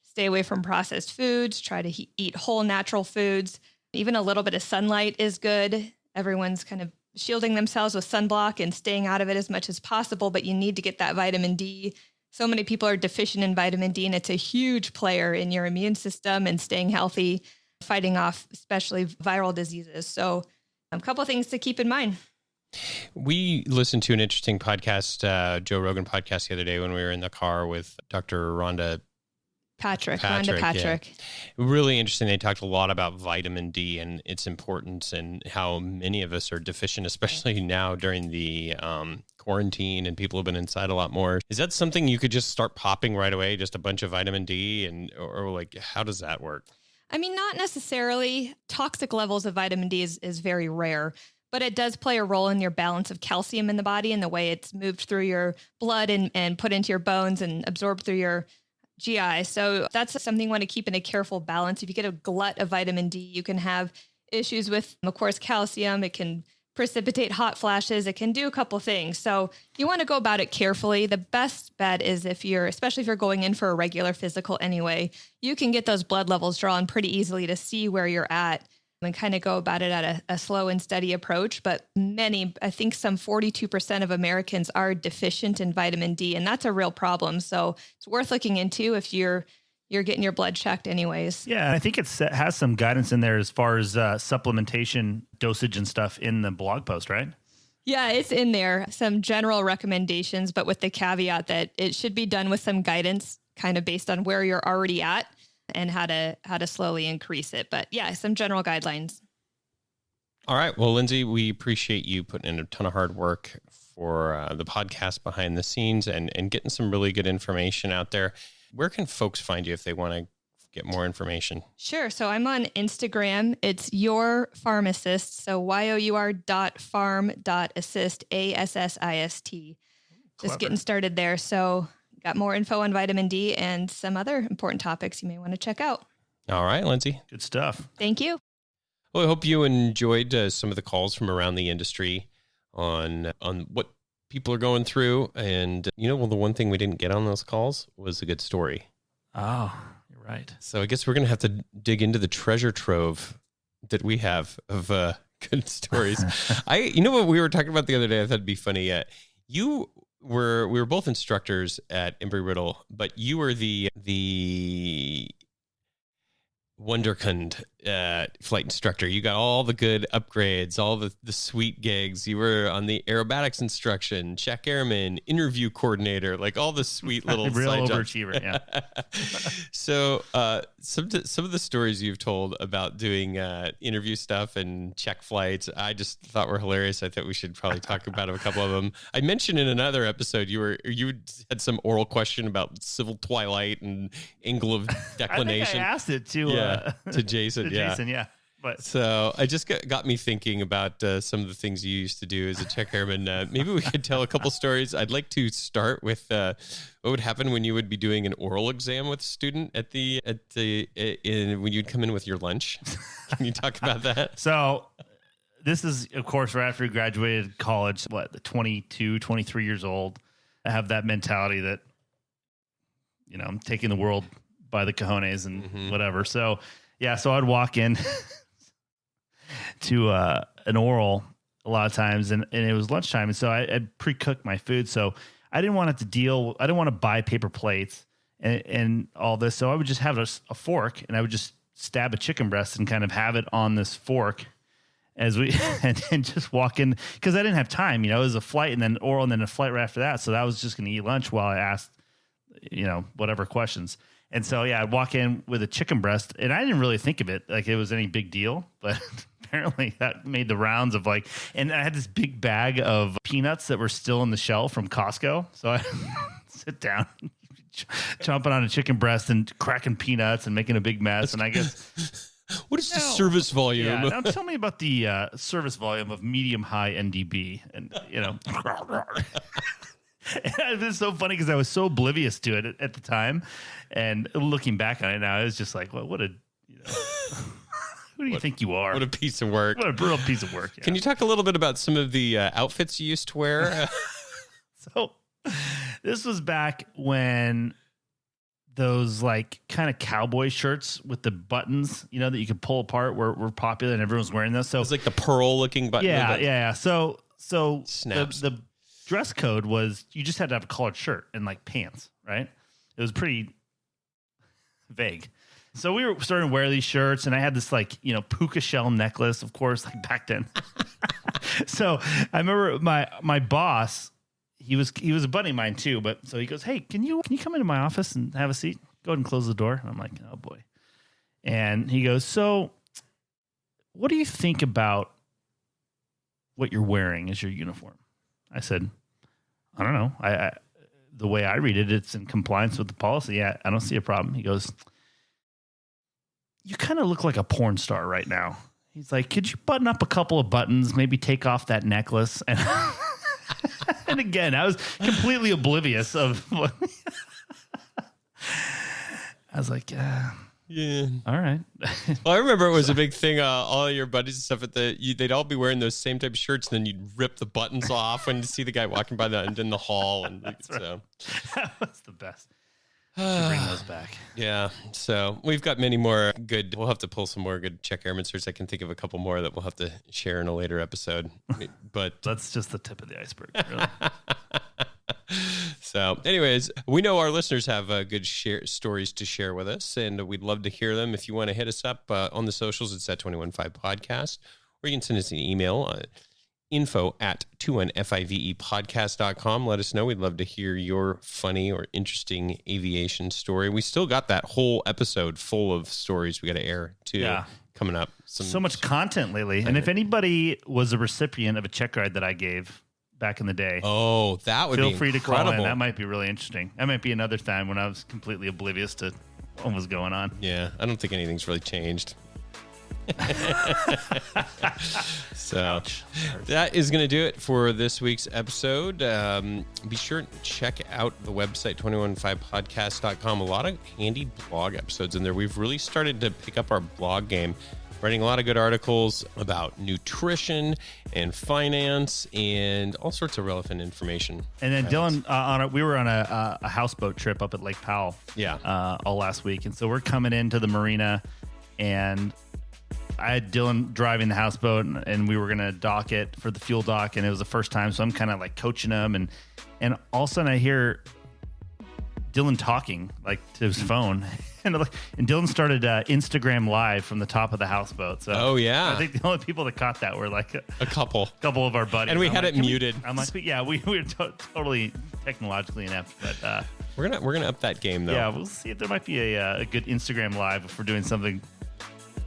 Stay away from processed foods, try to eat whole natural foods. Even a little bit of sunlight is good. Everyone's kind of shielding themselves with sunblock and staying out of it as much as possible, but you need to get that vitamin D. So many people are deficient in vitamin D, and it's a huge player in your immune system and staying healthy, fighting off especially viral diseases. So a couple of things to keep in mind. We listened to an interesting podcast, Joe Rogan podcast the other day when we were in the car with Dr. Rhonda Patrick. Yeah. Really interesting. They talked a lot about vitamin D and its importance and how many of us are deficient, especially now during the quarantine and people have been inside a lot more. Is that something you could just start popping right away? Just a bunch of vitamin D or like, how does that work? I mean, not necessarily. Toxic levels of vitamin D is very rare, but it does play a role in your balance of calcium in the body and the way it's moved through your blood and put into your bones and absorbed through your GI. So that's something you want to keep in a careful balance. If you get a glut of vitamin D, you can have issues with, of course, calcium. It can precipitate hot flashes. It can do a couple things. So you want to go about it carefully. The best bet is especially if you're going in for a regular physical anyway, you can get those blood levels drawn pretty easily to see where you're at and kind of go about it at a slow and steady approach. But I think some 42% of Americans are deficient in vitamin D, and that's a real problem. So it's worth looking into if you're getting your blood checked anyways. Yeah, I think it has some guidance in there as far as supplementation dosage and stuff in the blog post, right? Yeah, it's in there. Some general recommendations, but with the caveat that it should be done with some guidance kind of based on where you're already at and how to slowly increase it. But yeah, some general guidelines. All right. Well, Lindsey, we appreciate you putting in a ton of hard work for the podcast behind the scenes and getting some really good information out there. Where can folks find you if they want to get more information? Sure. So I'm on Instagram. It's Your Pharmacist. So your.farm.assist, ASSIST. Just getting started there. So got more info on vitamin D and some other important topics you may want to check out. All right, Lindsey. Good stuff. Thank you. Well, I hope you enjoyed some of the calls from around the industry on what people are going through. And, the one thing we didn't get on those calls was a good story. Oh, you're right. So I guess we're going to have to dig into the treasure trove that we have of good stories. What we were talking about the other day, I thought it'd be funny. We were both instructors at Embry-Riddle, but you were the Wunderkind flight instructor. You got all the good upgrades, all the sweet gigs. You were on the aerobatics instruction, check airman, interview coordinator, like all the sweet little real side overachiever. Yeah. So some of the stories you've told about doing interview stuff and check flights, I just thought were hilarious. I thought we should probably talk about a couple of them. I mentioned in another episode you had some oral question about civil twilight and angle of declination. I think I asked it to Jason. Jason, yeah. But so I just got me thinking about some of the things you used to do as a check airman. Maybe we could tell a couple stories. I'd like to start with what would happen when you would be doing an oral exam with a student when you'd come in with your lunch. Can you talk about that? So this is, of course, right after we graduated college, 22, 23 years old. I have that mentality that, I'm taking the world by the cojones and whatever. So, yeah, so I'd walk in to an oral a lot of times, and it was lunchtime, and so I'd pre-cook my food. So I didn't want to buy paper plates and all this. So I would just have a fork, and I would just stab a chicken breast and kind of have it on this fork as we and just walk in because I didn't have time. It was a flight and then oral and then a flight right after that. So I was just going to eat lunch while I asked, whatever questions. And so, I'd walk in with a chicken breast, and I didn't really think of it like it was any big deal, but apparently that made the rounds of and I had this big bag of peanuts that were still in the shell from Costco. So I sit down, chomping on a chicken breast and cracking peanuts and making a big mess. And I guess, what is the service volume? Yeah, now tell me about the service volume of medium-high NDB. And, And it's so funny because I was so oblivious to it at the time, and looking back on it now, it was just like, well, what a, who do you think you are? What a piece of work! What a real piece of work! Yeah. Can you talk a little bit about some of the outfits you used to wear? So, this was back when those kind of cowboy shirts with the buttons, that you could pull apart were popular, and everyone was wearing those. So it's like the pearl looking button. Yeah. So snaps. The dress code was you just had to have a collared shirt and pants, right? It was pretty vague. So we were starting to wear these shirts, and I had this puka shell necklace, of course, back then. So I remember my boss, he was a buddy of mine too, but so he goes, "Hey, can you come into my office and have a seat? Go ahead and close the door." And I'm like, "Oh boy." And he goes, "So what do you think about what you're wearing as your uniform?" I said, "I don't know. I the way I read it, it's in compliance with the policy. I don't see a problem." He goes, "You kind of look like a porn star right now." He's like, "Could you button up a couple of buttons, maybe take off that necklace?" And, and again, I was completely oblivious of what I was like, yeah. All right. Well, I remember it was a big thing. All your buddies and stuff they'd all be wearing those same type of shirts, and then you'd rip the buttons off when you see the guy walking by in the hall. And That's so right. That was the best. Should bring those back. Yeah. So we've got many more good. We'll have to pull some more good Czech airman shirts. I can think of a couple more that we'll have to share in a later episode. But that's just the tip of the iceberg, really. So, anyways, we know our listeners have good stories to share with us, and we'd love to hear them. If you want to hit us up on the socials, it's at 215 Podcast, or you can send us an email, info@21fivepodcast.com. Let us know. We'd love to hear your funny or interesting aviation story. We still got that whole episode full of stories we got to air, too. Yeah. Coming up. So much content lately. And if anybody was a recipient of a check ride that I gave back in the day, that would feel be free to incredible. call in. That might be really interesting. That might be another time when I was completely oblivious to what was going on. Yeah, I don't think anything's really changed. So that is going to do it for this week's episode. Be sure to check out the website 215podcast.com. A lot of handy blog episodes in there. We've really started to pick up our blog game, writing a lot of good articles about nutrition and finance and all sorts of relevant information. And then Dylan, we were on a houseboat trip up at Lake Powell all last week. And so we're coming into the marina, and I had Dylan driving the houseboat, and we were going to dock it for the fuel dock, and it was the first time, so I'm kind of coaching him, and all of a sudden I hear Dylan talking to his phone, and Dylan started Instagram Live from the top of the houseboat. So I think the only people that caught that were a couple of our buddies, and we had it muted. I'm like, yeah, we were totally technologically inept, but we're gonna up that game though. Yeah, we'll see if there might be a good Instagram Live if we're doing something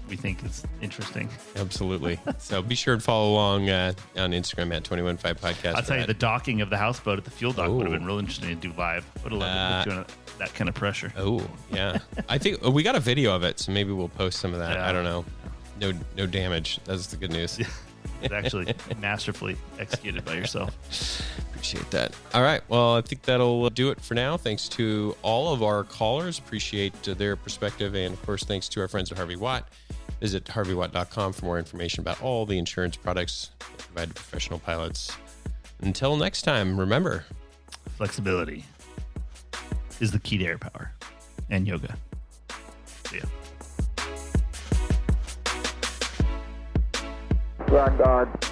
we think is interesting. Absolutely. So be sure and follow along on Instagram at 215podcast. I'll tell you, the docking of the houseboat at the fuel dock would have been real interesting to do live. Would have loved to put you under that kind of pressure. Oh, yeah. I think we got a video of it, so maybe we'll post some of that. Yeah. I don't know. No damage. That's the good news. It's actually masterfully executed by yourself. Appreciate that. All right. Well, I think that'll do it for now. Thanks to all of our callers. Appreciate their perspective. And, of course, thanks to our friends at Harvey Watt. Visit harveywatt.com for more information about all the insurance products provided to professional pilots. Until next time, remember, flexibility is the key to air power and yoga. See ya. Black Dog.